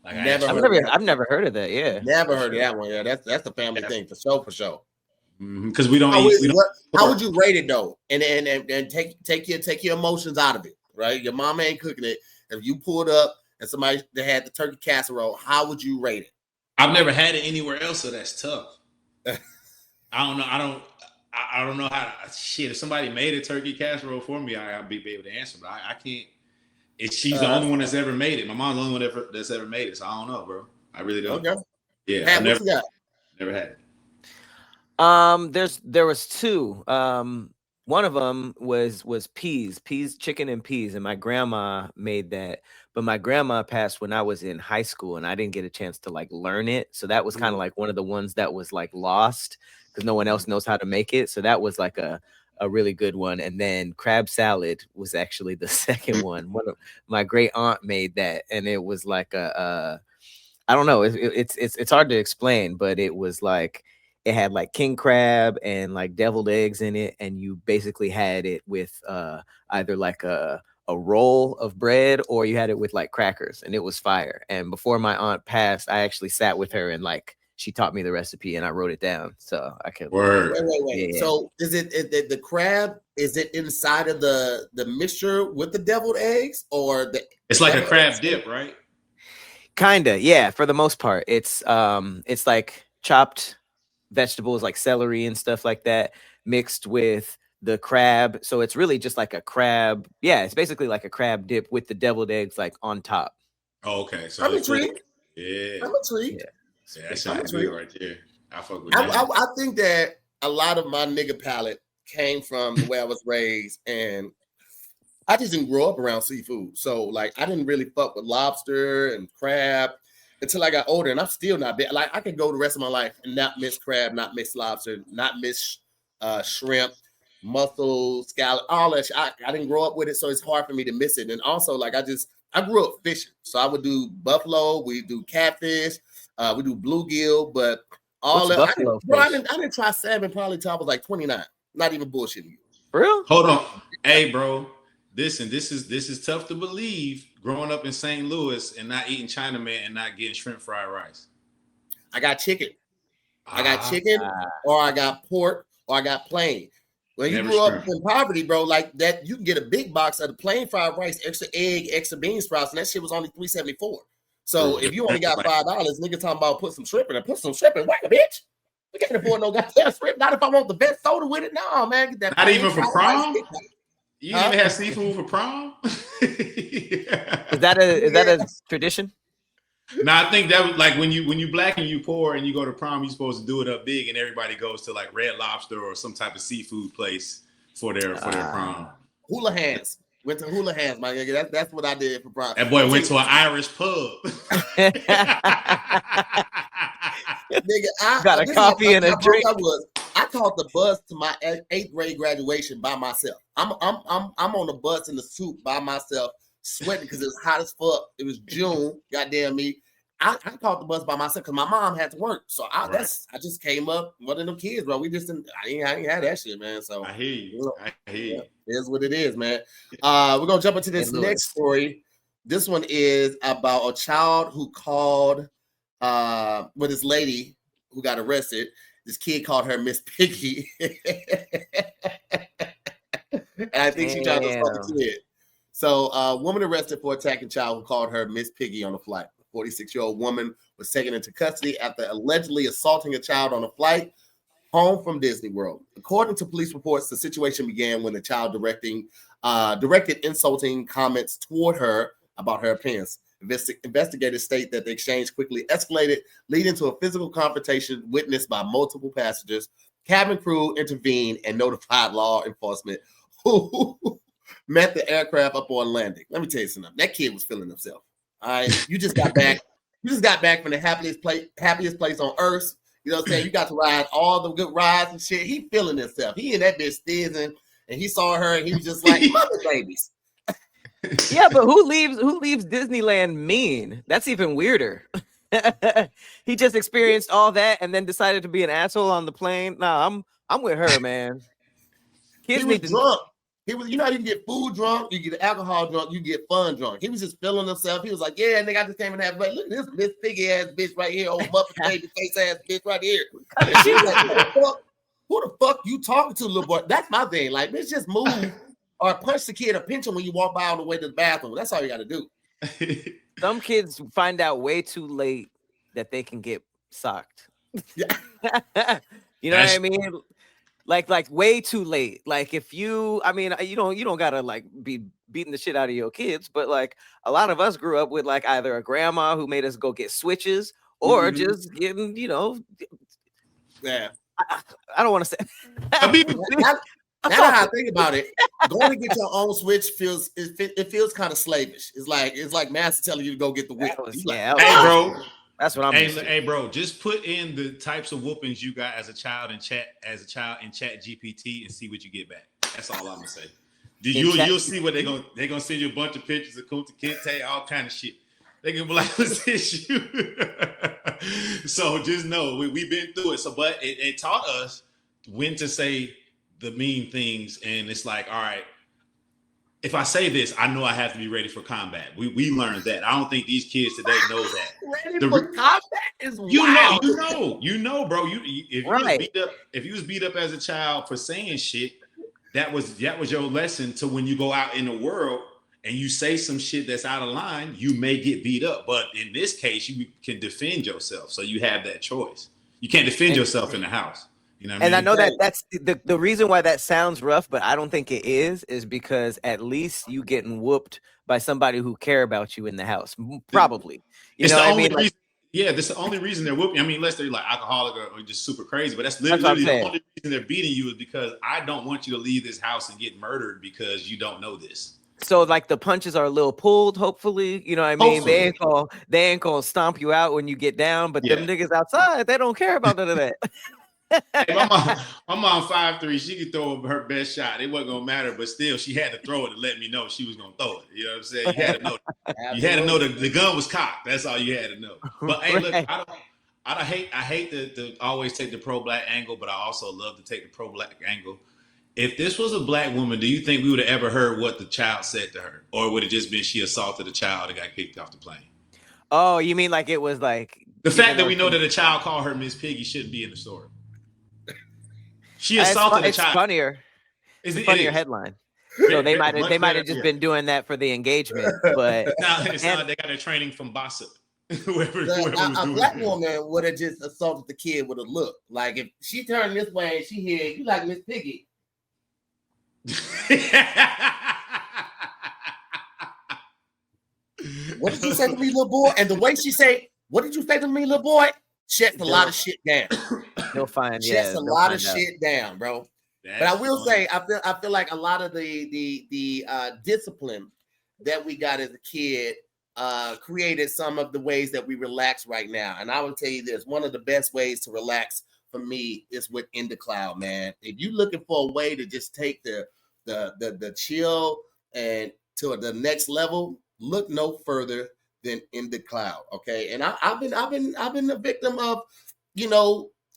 I've never heard of that. Yeah, never heard of that one. Yeah, that's a family thing for sure. Because we don't eat. How would you rate it though? And take your emotions out of it, right? Your mama ain't cooking it. If you pulled up and somebody that had the turkey casserole, how would you rate it? I've never had it anywhere else, so that's tough. I don't know. I don't know how. Shit, if somebody made a turkey casserole for me, I'd be able to answer, but I can't. She's the only one that's ever made it. My mom's the only one that's ever made it, so I don't know, bro. I really don't. Okay. Yeah, I've never had it. There was two. One of them was peas, chicken and peas, and my grandma made that. But my grandma passed when I was in high school, and I didn't get a chance to like learn it. So that was kind of like one of the ones that was like lost because no one else knows how to make it. So that was like a really good one. And then crab salad was actually the second one. One of my great aunt made that, and it was like I don't know. It's hard to explain, but it was like it had like king crab and like deviled eggs in it, and you basically had it with either like a roll of bread or you had it with like crackers, and it was fire. And before my aunt passed, I actually sat with her and like she taught me the recipe and I wrote it down so I could. Wait. Yeah. So is it the crab? Is it inside of the mixture with the deviled eggs, or it's like a crab dip, right? Kinda, yeah. For the most part, it's like chopped vegetables like celery and stuff like that mixed with the crab. So it's really just like a crab. Yeah, it's basically like a crab dip with the deviled eggs like on top. Oh, okay. So I'm intrigued. Yeah, I'm intrigued. Yeah, that sounds good right there. I fuck with that. I think that a lot of my nigga palate came from the way I was raised, and I just didn't grow up around seafood. So like I didn't really fuck with lobster and crab until I got older, and I'm still not big. Like I could go the rest of my life and not miss crab, not miss lobster, not miss shrimp. mussel, scallop, all that shit. I didn't grow up with it, so it's hard for me to miss it. And also, like I grew up fishing, so I would do buffalo, we do catfish, we do bluegill, but all that. I didn't try salmon probably till I was like 29. Not even bullshitting you. For real? Hold on, hey, bro. Listen, this is tough to believe. Growing up in St. Louis and not eating Chinaman and not getting shrimp fried rice. I got chicken. Or I got pork, or I got plain. When you grew up in poverty, bro, like that, you can get a big box of the plain fried rice, extra egg, extra bean sprouts, and that shit was only $3.74. So if you only got $5, nigga talking about put some shrimp in it, whack a bitch. We can't afford no goddamn shrimp. Not if I want the best soda with it. No, man. Get that. Not even for prom. You didn't even have seafood for prom. Is that a tradition? No, I think that was like when you black and you poor and you go to prom, you're supposed to do it up big, and everybody goes to like Red Lobster or some type of seafood place for their prom. Hula Hands. Went to Hula Hands, my nigga. That's what I did for prom. That boy went to an Irish pub. Nigga, got a coffee and a drink. I caught the bus to my 8th grade graduation by myself. I'm on the bus in the suit by myself, sweating because it was hot as fuck. It was June. Goddamn me. I caught the bus by myself because my mom had to work. So I just came up, one of them kids, bro. We just didn't. I ain't had that shit, man. So I hear you. It is what it is, man. We're gonna jump into this next story. This one is about a child who called with this lady who got arrested. This kid called her Miss Piggy. And I think she tried to fuck a kid. So a woman arrested for attacking child who called her Miss Piggy on a flight. A 46-year-old woman was taken into custody after allegedly assaulting a child on a flight home from Disney World. According to police reports, the situation began when the child directed insulting comments toward her about her appearance. Investigators state that the exchange quickly escalated, leading to a physical confrontation witnessed by multiple passengers. Cabin crew intervened and notified law enforcement who met the aircraft up on landing. Let me tell you something. That kid was feeling himself. All right, you just got back. You just got back from the happiest place on earth. You know what I'm saying? You got to ride all the good rides and shit. He feeling himself. He in that bitch stizzing, and he saw her, and he was just like, mother babies. Yeah, but who leaves Disneyland mean? That's even weirder. He just experienced all that and then decided to be an asshole on the plane. Nah, I'm with her, man. Kids need to drunk. He was, you know, you get food drunk, you get alcohol drunk, you get fun drunk. He was just feeling himself. He was like, "Yeah, nigga, I just came and have look at this piggy ass bitch right here, old Muppet baby face ass bitch right here." And she was like, who the fuck you talking to, little boy? That's my thing. Like, bitch, just move or punch the kid or pinch him when you walk by on the way to the bathroom. That's all you got to do. Some kids find out way too late that they can get socked. You know what I mean? Like way too late. Like if you, I mean, you don't gotta like be beating the shit out of your kids, but like a lot of us grew up with like either a grandma who made us go get switches or just getting, you know. Yeah. I don't want to say. Now that I think about it, going to get your own switch feels kind of slavish. It's like master telling you to go get the whip. Hey, bro. That's what I'm saying. Hey, bro, just put in the types of whoopings you got as a child in chat GPT and see what you get back. That's all I'm gonna say. You'll see what they're gonna send you a bunch of pictures of Kunta Kinte, all kind of shit. They can be like, what's this issue? So just know we've been through it. So, but it taught us when to say the mean things, and it's like, all right, if I say this, I know I have to be ready for combat. We learned that. I don't think these kids today know that. Ready for combat is wild. You know, bro. If you was beat up as a child for saying shit, that was your lesson to when you go out in the world and you say some shit that's out of line, you may get beat up. But in this case, you can defend yourself. So you have that choice. You can't defend yourself in the house. You know what I mean? I know that's the reason why that sounds rough, but I don't think it is because at least you getting whooped by somebody who care about you in the house. Probably. You know what I mean? That's the only reason they're whooping. I mean, unless they're like alcoholic or just super crazy, but that's literally the only reason they're beating you is because I don't want you to leave this house and get murdered because you don't know this. So like the punches are a little pulled, hopefully. You know what I mean? Hopefully. They ain't gonna stomp you out when you get down, but them niggas outside, they don't care about none of that. Hey, my mom 5'3". She could throw her best shot. It wasn't gonna matter, but still, she had to throw it to let me know she was gonna throw it. You know what I'm saying? You had to know. You had to know the gun was cocked. That's all you had to know. But hey, look, I hate to always take the pro-black angle, but I also love to take the pro-black angle. If this was a black woman, do you think we would have ever heard what the child said to her, or would it just been she assaulted a child and got kicked off the plane? Oh, you mean like it was like the fact that we know that a child called her Miss Piggy shouldn't be in the story. She assaulted a child. It's a funnier headline. So they might have just been doing that for the engagement, but it's not, they got their training from Bossip. whoever a black woman would have just assaulted the kid with a look. Like if she turned this way and she hear you like Miss Piggy. What did you say to me, little boy? And the way she say, "What did you say to me, little boy?" Shuts a lot of shit down. They'll find shuts a lot of shit down, bro. But I will say, I feel like a lot of the discipline that we got as a kid created some of the ways that we relax right now. And I will tell you this: one of the best ways to relax for me is with In the Cloud, man. If you're looking for a way to just take the chill and to the next level, look no further than In the Cloud. Okay, and I've been a victim of,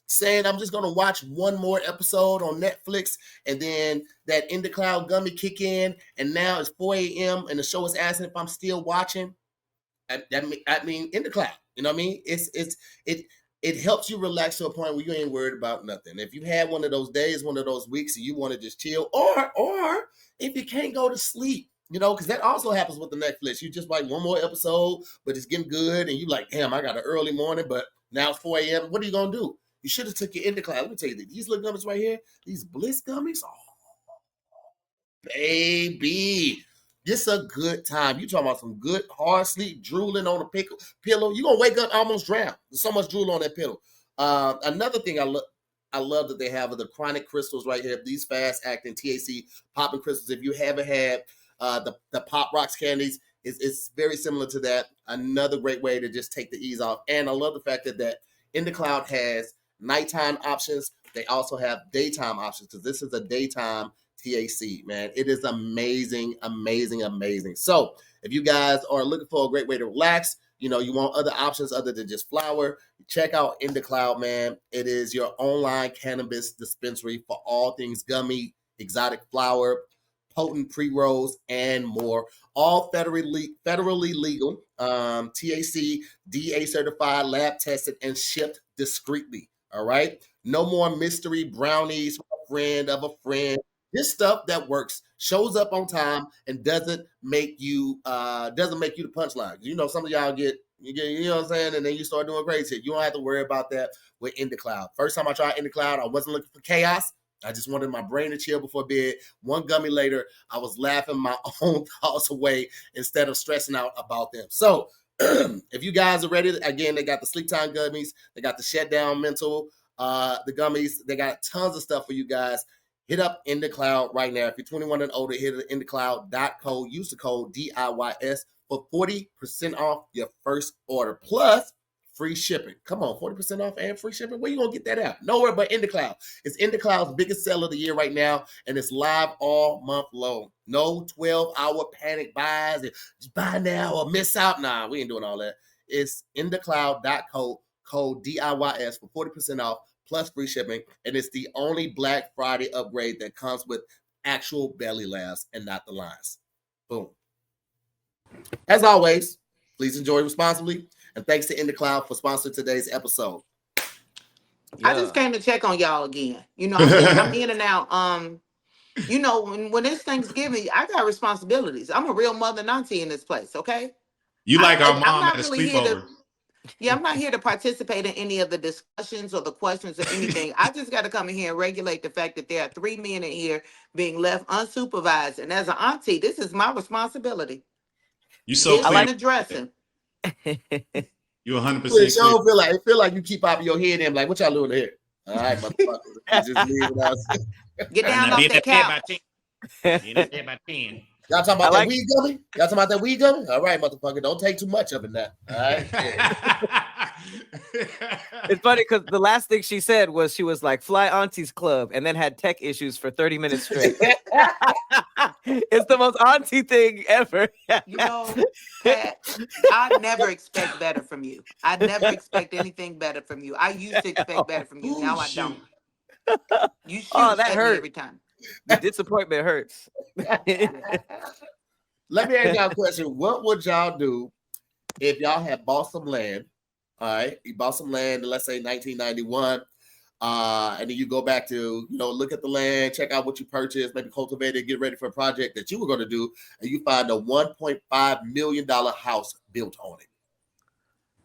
saying I'm just gonna watch one more episode on Netflix, and then that In the Cloud gummy kick in, and now it's 4 a.m. and the show is asking if I'm still watching. I mean, In the Cloud. You know what I mean? It helps you relax to a point where you ain't worried about nothing. If you had one of those days, one of those weeks, and you want to just chill, or if you can't go to sleep, because that also happens with the Netflix. You just like one more episode, but it's getting good, and you like, damn, I got an early morning, but now it's 4 a.m. What are you gonna do? You should have took your In the Cloud. Let me tell you, these little gummies right here, these Bliss gummies, oh, baby. This a good time. You talking about some good hard sleep, drooling on a pillow. You're going to wake up almost drown. There's so much drool on that pillow. Another thing I love that they have are the chronic crystals right here. These fast-acting THC popping crystals. If you haven't had the Pop Rocks candies, it's very similar to that. Another great way to just take the ease off. And I love the fact that In the Cloud has nighttime options. They also have daytime options because this is a daytime THC, man. It is amazing, amazing, amazing. So if you guys are looking for a great way to relax, you want other options other than just flower, check out In the Cloud, man. It is your online cannabis dispensary for all things gummy, exotic flower, potent pre-rolls, and more. All federally legal, THC, DA certified, lab tested, and shipped discreetly. All right. No more mystery brownies from a friend of a friend. This stuff that works, shows up on time, and doesn't make you the punchline. Some of y'all get, you know what I'm saying, and then you start doing crazy shit. You don't have to worry about that with In the Cloud. First time I tried In the Cloud, I wasn't looking for chaos. I just wanted my brain to chill before bed. One gummy later, I was laughing my own thoughts away instead of stressing out about them. So if you guys are ready, again, they got the sleep time gummies, they got the shutdown mental, the gummies, they got tons of stuff for you guys. Hit up In the Cloud right now. If you're 21 and older, hit inthecloud.co. Use the code DIYS for 40% off your first order. Plus, free shipping. Come on, 40% off and free shipping? Where you going to get that at? Nowhere but In the Cloud. It's In the Cloud's biggest seller of the year right now, and it's live all month long. No 12-hour panic buys. Just buy now or miss out. Nah, we ain't doing all that. It's inthecloud.co, code DIYS for 40% off. Plus free shipping, and it's the only Black Friday upgrade that comes with actual belly laughs and not the lines. Boom. As always, please enjoy responsibly, and thanks to In the Cloud for sponsoring today's episode. Yeah. I just came to check on y'all again. I'm in and out. When it's Thanksgiving, I got responsibilities. I'm a real mother and auntie in this place, okay? You like our mom at a sleepover. I'm not here to participate in any of the discussions or the questions or anything. I just got to come in here and regulate the fact that there are 3 men in here being left unsupervised. And as an auntie, this is my responsibility. You so clear. Addressing. You 100%. It feel like you keep out of your head and like, what y'all doing here? All right, motherfucker. Just leave it out. Get down off that couch. By 10. Y'all talking about that weed gummy? Y'all talking about that weed gummy? All right, motherfucker. Don't take too much of it now. All right. Yeah. It's funny because the last thing she said was she was like Flat-Auntie's club and then had tech issues for 30 minutes straight. It's the most auntie thing ever. You know, Pat, I never expect better from you. I never expect anything better from you. I used to expect better from you. Now I don't. You shoot that at hurt. me every time. The disappointment hurts. Let me ask y'all a question. What would y'all do if y'all had bought some land? All right, you bought some land, let's say 1991, and then you go back to, look at the land, check out what you purchased, maybe cultivate it, get ready for a project that you were going to do, and you find a $1.5 million house built on it.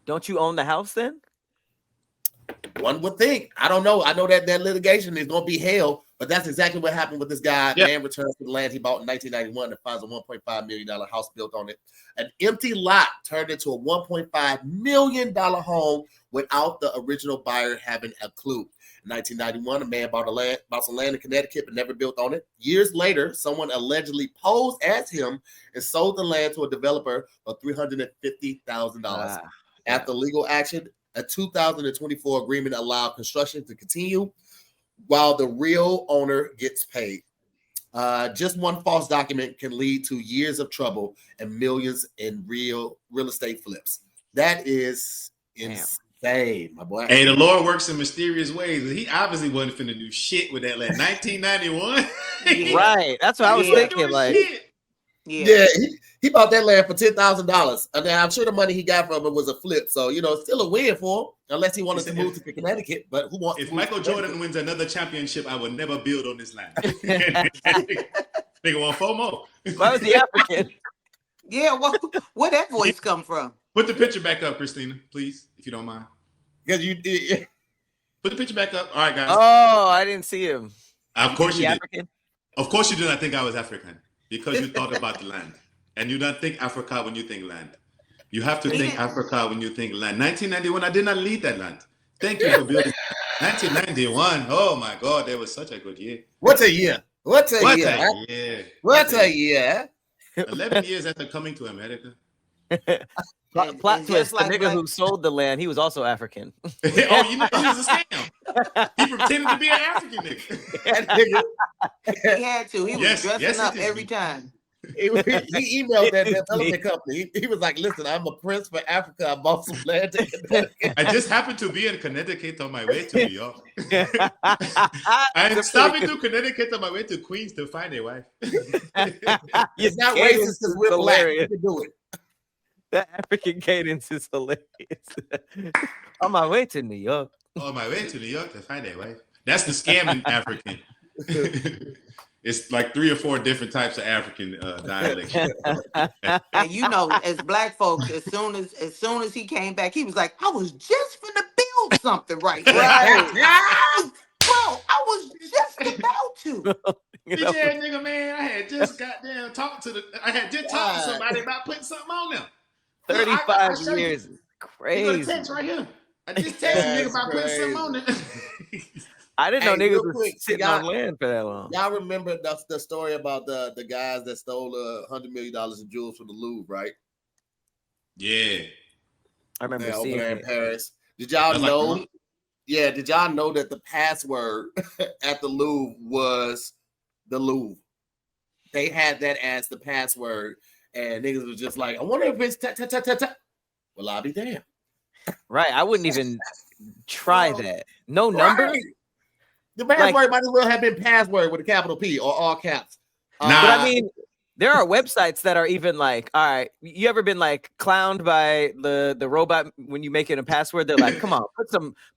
Don't you own the house then? One would think. I don't know. I know that litigation is going to be hell, but that's exactly what happened with this guy. Yep. Man returns to the land he bought in 1991 and finds a $1.5 million house built on it. An empty lot turned into a $1.5 million home without the original buyer having a clue. In 1991, a man bought some land in Connecticut but never built on it. Years later, someone allegedly posed as him and sold the land to a developer for $350,000. After legal action, a 2024 agreement allowed construction to continue while the real owner gets paid. Just one false document can lead to years of trouble and millions in real estate flips. That is insane, my boy. Hey, the Lord works in mysterious ways. He obviously wasn't finna do shit with that land. 1991. Right. That's what I was thinking. Like, yeah, he bought that land for $10,000. And I'm sure the money he got from it was a flip. So, it's still a win for him, unless he wanted to move to Connecticut. But who wants? If Michael Jordan wins another championship, I would never build on this land. Nigga want FOMO. Why was he African? Yeah, where that voice come from? Put the picture back up, Christina, please, if you don't mind. Because you did. Put the picture back up. All right, guys. Oh, I didn't see him. Of course you did. African? Of course you did not think I was African because you thought about the land. And you don't think Africa when you think land. You have to think Africa when you think land. 1991, I did not lead that land. Thank you for building. 1991, oh my God, that was such a good year. What a year. What a year. 11 years after coming to America. Plot twist, the nigga who sold the land, he was also African. Oh, he was a scam. He pretended to be an African nigga. He had to. He was dressing up every time. He emailed that development company. He was like, listen, I'm a prince for Africa. I bought some land. I just happened to be in Connecticut on my way to New York. I'm stopping through Connecticut on my way to Queens to find a wife. It's not racist because we're black. You can do it. That African cadence is hilarious. On my way to New York. On my way to New York to find a wife. That's the scam in African. It's like 3 or 4 different types of African dialects. And as black folks, as soon as he came back, he was like, I was just finna build something right here. Bro, I was just about to. Bitch nigga, man, I had just talked to somebody about putting something on them. 35 years is crazy. You got a text right here. I just texted nigga about putting something on it. I didn't know niggas was sitting on land for that long. Y'all remember the story about the guys that stole $100 million in jewels from the Louvre, right? Yeah. I remember over seeing there in it. Paris. Did y'all know? Yeah, did y'all know that the password at the Louvre was the Louvre? They had that as the password, and niggas was just like, I wonder if it's ta. Well, I'll be damned. Right, I wouldn't even try that. No number? Right. The password might as well have been password with a capital P or all caps. But I mean, there are websites that are even like, all right, you ever been like clowned by the robot when you make it a password? They're like, come on,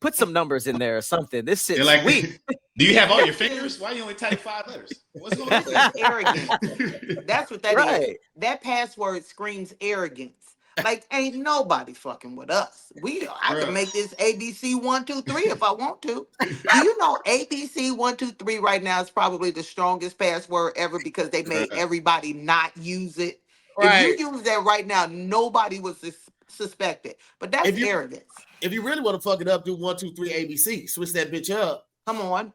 put some numbers in there or something. This shit's like, weak. Do you have all your fingers? Why you only type 5 letters? What's going on? That's arrogant. That's what that is. That password screams arrogance. Like, ain't nobody fucking with us. I can make this ABC 1 2 3 if I want to. Do you know ABC 1 2 3 right now is probably the strongest password ever because they made everybody not use it. Right. If you use that right now, nobody would suspect it. But that's arrogance. If you really want to fuck it up, do 1 2 3 ABC. Switch that bitch up. Come on.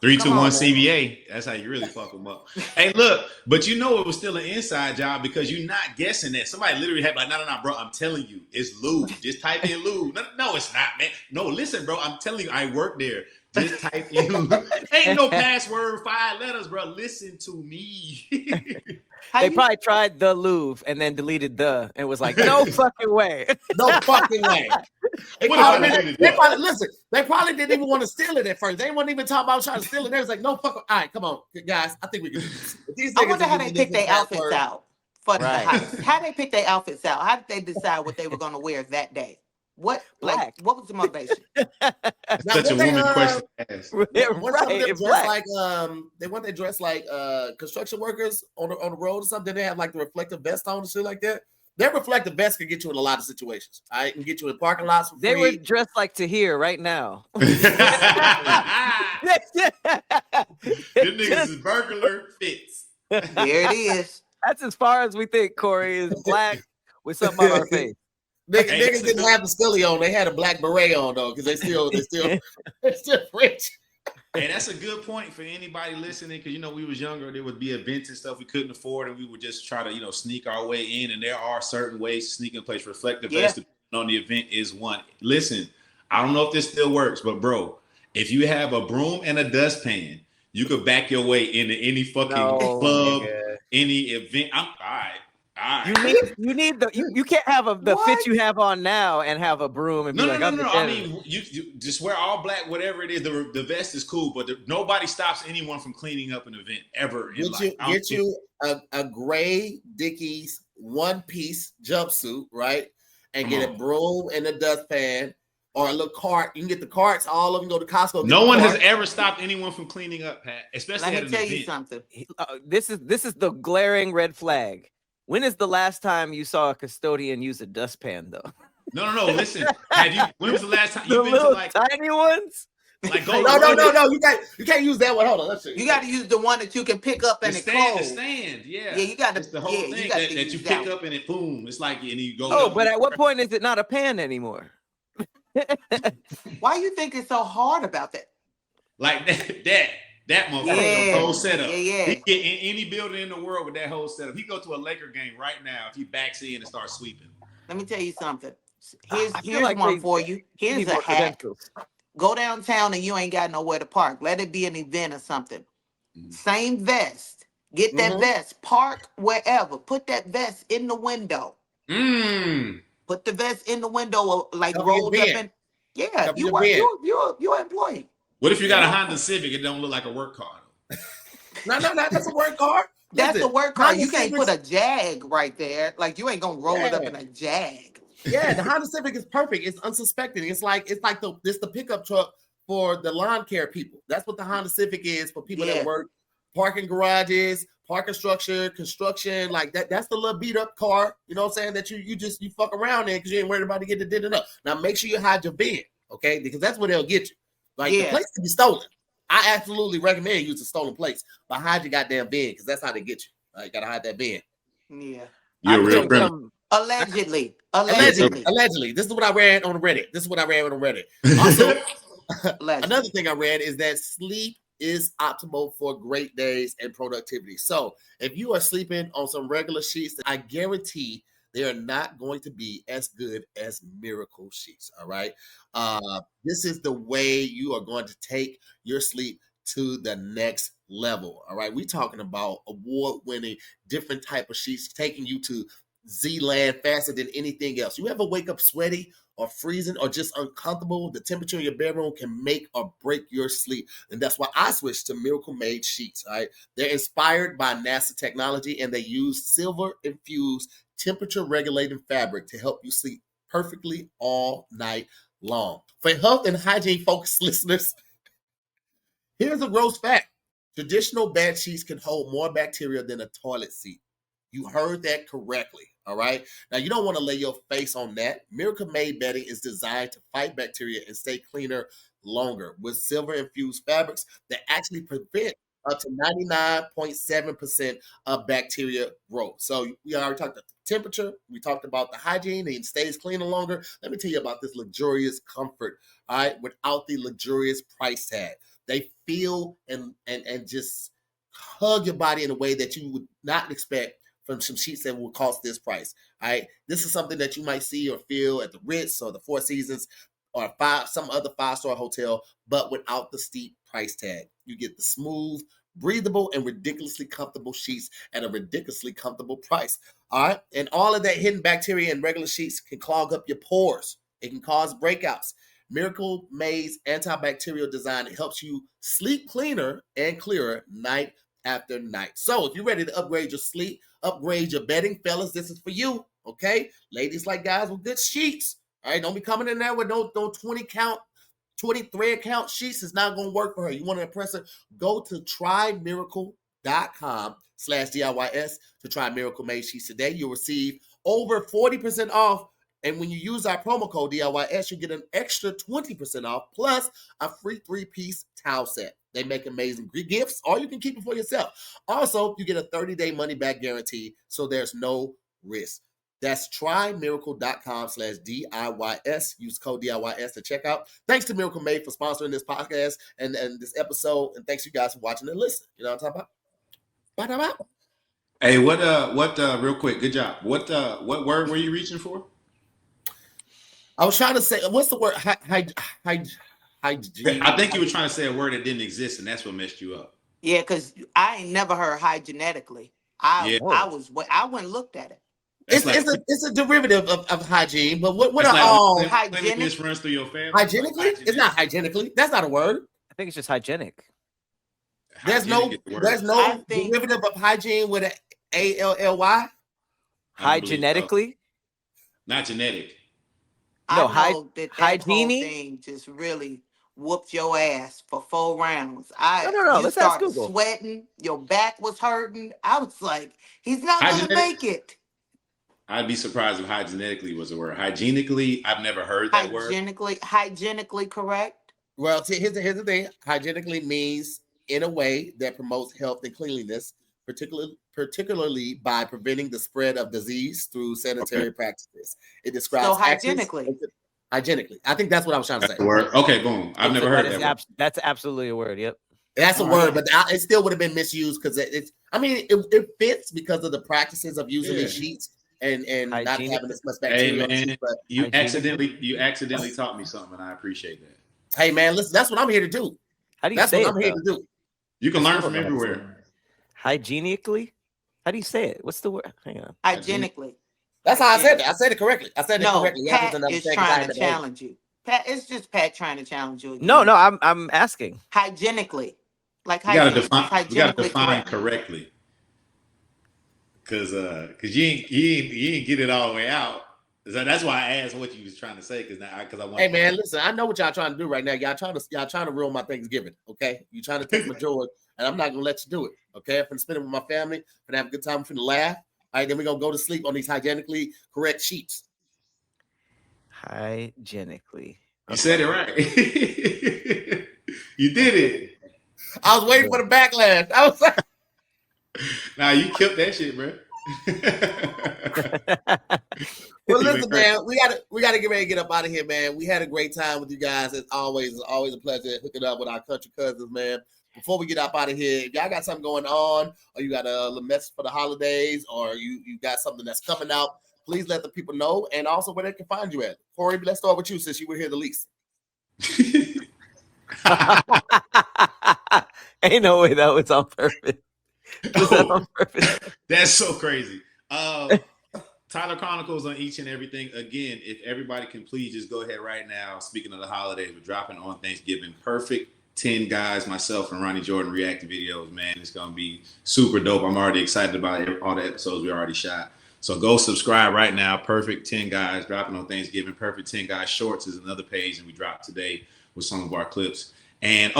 3-2-1 CBA. That's how you really fuck them up. Hey, look, but you know it was still an inside job because you're not guessing that. Somebody literally had like, no, bro. I'm telling you, it's Louvre. Just type in Louvre. No, it's not, man. No, listen, bro. I'm telling you, I work there. Just type in Louvre. Ain't no password, 5 letters, bro. Listen to me. They probably tried the Louvre and then deleted the and was like, no fucking way. No fucking way. They probably didn't even want to steal it at first. They weren't even talking about trying to steal it. They was like, no fucking. All right, come on, guys. I think we can do this. I wonder how they picked their outfits out for the heist. How they picked their outfits out? How did they decide what they were going to wear that day? What black? Like, what was the motivation? Such a woman question. They want to dress like construction workers on the road or something. They have like the reflective vest on and shit like that. Their reflective vest can get you in a lot of situations. I can get you in parking lots for free. They were dressed like Tahir right now. Your niggas is burglar fits. There it is. That's as far as we think. Correy is black with something on our face. Niggas didn't have the stilly on. They had a black beret on though, because they're still rich. And that's a good point for anybody listening, because we was younger. There would be events and stuff we couldn't afford, and we would just try to sneak our way in. And there are certain ways to sneak in place. Reflective vest on the event is one. Listen, I don't know if this still works, but bro, if you have a broom and a dustpan, you could back your way into any fucking club, any event. All right. You need you can't have the fit you have on now and have a broom and be no. I mean, you just wear all black, whatever it is. The vest is cool, but nobody stops anyone from cleaning up an event ever in life. Get you a gray Dickies one-piece jumpsuit, right? And get a broom and a dustpan or a little cart. You can get the carts. All of them go to Costco. No one has ever stopped anyone from cleaning up, Pat. Especially Let me tell you something. This is the glaring red flag. When is the last time you saw a custodian use a dustpan, though? No. Listen, when was the last time you've been to like tiny ones? Like no. You can't use that one. Hold on, let's see. You got to use the one that you can pick up and the stand. Yeah, you got to the whole thing that you pick up and it boom. It's like and you go. Oh, but at what point is it not a pan anymore? Why you think it's so hard about that? Like that motherfucker, whole setup. Yeah. He get in any building in the world with that whole setup. He go to a Laker game right now if he backs in and starts sweeping. Let me tell you something. Here's like one for you. Here's a hack. Go downtown and you ain't got nowhere to park. Let it be an event or something. Mm-hmm. Same vest. Get that vest. Park wherever. Put that vest in the window. Put the vest in the window, like rolled up in. Yeah, you're an employee. What if you got a Honda Civic? It don't look like a work car. No, that's a work car. That's the work car. You can't put a Jag right there. Like you ain't gonna roll it up in a Jag. Yeah, the Honda Civic is perfect. It's unsuspecting. It's like the pickup truck for the lawn care people. That's what the Honda Civic is for people that work parking garages, parking structure, construction, like that. That's the little beat up car. You know what I'm saying? That you fuck around in because you ain't worried about to get the dent up. Now make sure you hide your bin, okay? Because that's where they'll get you. Like the plates can be stolen. I absolutely recommend using stolen plates, but hide your goddamn bin because that's how they get you. You gotta hide that bin. Yeah, you're a real criminal. Allegedly. This is what I read on Reddit. Also, another thing I read is that sleep is optimal for great days and productivity. So if you are sleeping on some regular sheets, I guarantee they are not going to be as good as miracle sheets. All right. This is the way you are going to take your sleep to the next level. All right. We're talking about award-winning different type of sheets, taking you to Z-land faster than anything else. You ever wake up sweaty or freezing or just uncomfortable? The temperature in your bedroom can make or break your sleep. And that's why I switched to Miracle Made sheets. All right. They're inspired by NASA technology and they use silver-infused temperature regulating fabric to help you sleep perfectly all night long. For health and hygiene focused listeners, here's a gross fact. Traditional bed sheets can hold more bacteria than a toilet seat. You heard that correctly. All right. Now you don't want to lay your face on that. Miracle Made bedding is designed to fight bacteria and stay cleaner longer with silver infused fabrics that actually prevent up to 99.7% of bacteria growth. So we already talked about the temperature. We talked about the hygiene and it stays cleaner longer. Let me tell you about this luxurious comfort, all right, without the luxurious price tag. They feel and just hug your body in a way that you would not expect from some sheets that will cost this price. All right. This is something that you might see or feel at the Ritz or the Four Seasons or some other 5-star hotel, but without the steep price tag. You get the smooth, breathable, and ridiculously comfortable sheets at a ridiculously comfortable price. All right. And all of that hidden bacteria in regular sheets can clog up your pores. It can cause breakouts. Miracle Made's antibacterial design helps you sleep cleaner and clearer night after night. So if you're ready to upgrade your sleep, upgrade your bedding, fellas, this is for you. Okay. Ladies like guys with good sheets. All right. Don't be coming in there with no 20 thread count sheets. It's not going to work for her. You want to impress her? Go to trymiracle.com/DIYS to try Miracle Made sheets today. You'll receive over 40% off. And when you use our promo code DIYS, you get an extra 20% off plus a free 3-piece towel set. They make amazing gifts, or you can keep it for yourself. Also, you get a 30-day money-back guarantee, so there's no risk. That's trymiracle.com/DIYS. Use code DIYS to check out. Thanks to Miracle Made for sponsoring this podcast and this episode. And thanks you guys for watching and listening. You know what I'm talking about? Hey, what real quick, good job. What word were you reaching for? I was trying to say, what's the word? Hygiene. I think you were trying to say a word that didn't exist, and that's what messed you up. Yeah, because I ain't never heard hygienically. I went and looked at it. It's a derivative of hygiene, but what are like all hygienic runs through your family? Hygienically? It's not hygienically. That's not a word. I think it's just hygienic. There's no derivative of hygiene with an ALLY. Hygienically? Not genetic. No, I know that hygiene whole thing just really whooped your ass for 4 rounds. No. Let's ask Google. Sweating, your back was hurting. I was like, he's not going to make it. I'd be surprised if hygienically was a word. Hygienically, I've never heard that word. Hygienically correct. Well, here's the thing. Hygienically means in a way that promotes health and cleanliness, particularly by preventing the spread of disease through sanitary practices. It describes hygienically. Hygienically. I think that's what I was trying to say. Word. Okay, boom. I've never heard that word. That's absolutely a word. Yep. That's a word, but it still would have been misused because it fits because of the practices of using these sheets and not having as much bacteria. Hey, man, you accidentally taught me something, and I appreciate that. Hey, man, listen, that's what I'm here to do. How do you say it? That's what I'm here to do. You can learn from everywhere. Hygienically? How do you say it? What's the word? Hang on. Hygienically. That's how I said it. I said it correctly. Pat is trying to challenge you. It's just Pat trying to challenge you again. No, I'm asking. Hygienically. Like you gotta define correctly. Cause you ain't get it all the way out. So that's why I asked what you was trying to say. Cause I want. Hey man, listen, I know what y'all trying to do right now. Y'all trying to ruin my Thanksgiving. Okay, you trying to take my joy, and I'm not gonna let you do it. Okay, I'm gonna spend it with my family. I'm gonna have a good time. I'm gonna laugh. All right, then we're gonna go to sleep on these hygienically correct sheets. Hygienically. You said it right. You did it. I was waiting for the backlash. I was like, nah, you killed that shit, bro. Well, listen, man, we gotta get ready to get up out of here, man. We had a great time with you guys. It's always a pleasure hooking up with our country cousins, man. Before we get up out of here, if y'all got something going on, or you got a little message for the holidays, or you got something that's coming out, please let the people know, and also where they can find you at. Correy, let's start with you since you were here the least. Ain't no way that was on purpose. That's so crazy. Tyler Chronicles on each and everything. Again, if everybody can please just go ahead right now. Speaking of the holidays, we're dropping on Thanksgiving. Perfect 10 guys, myself and Ronnie Jordan reacting videos, man. It's going to be super dope. I'm already excited about all the episodes we already shot. So go subscribe right now. Perfect 10 guys dropping on Thanksgiving. Perfect 10 guys shorts is another page, and we dropped today with some of our clips. And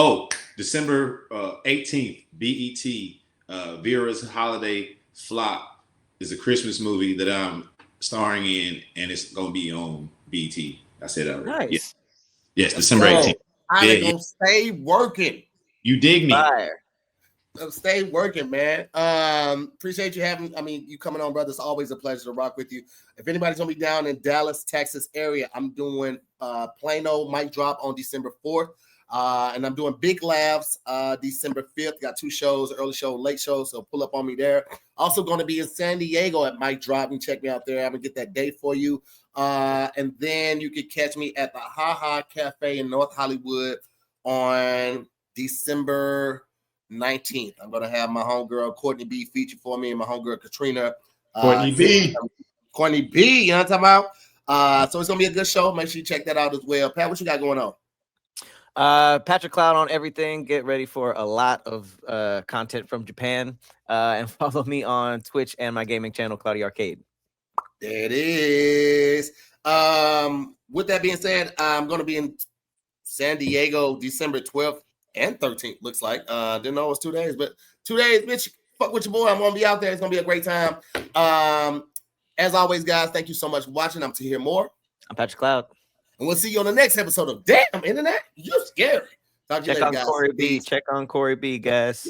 December 18th, BET, Vera's Holiday Flop is a Christmas movie that I'm starring in, and it's gonna be on BET. I said that right. Nice. Yes, December 18th. I'm gonna stay working. You dig me? Fire. Stay working, man. Appreciate you you coming on, brother. It's always a pleasure to rock with you. If anybody's gonna be down in Dallas, Texas area, I'm doing Plano mic drop on December 4th. And I'm doing Big Laughs December 5th. Got 2 shows, early show, late show. So pull up on me there. Also going to be in San Diego at Mike Drop. And check me out there. I'm going to get that date for you. And then you can catch me at the Ha Ha Cafe in North Hollywood on December 19th. I'm going to have my homegirl Courtney B feature for me and my homegirl Katrina. Courtney B. Courtney B, you know what I'm talking about? So it's going to be a good show. Make sure you check that out as well. Pat, what you got going on? Patrick Cloud on everything. Get ready for a lot of content from Japan. And follow me on Twitch and my gaming channel, Cloudy Arcade. There it is. With that being said, I'm going to be in San Diego December 12th and 13th, looks like. Didn't know it was 2 days, but 2 days, bitch. Fuck with your boy. I'm going to be out there. It's going to be a great time. As always, guys, thank you so much for watching. I'm Tahir Moore. I'm Patrick Cloud. And we'll see you on the next episode of Damn Internet. You're scary. Talk to you Check later, on guys. Corey B. Check on Corey B, guys.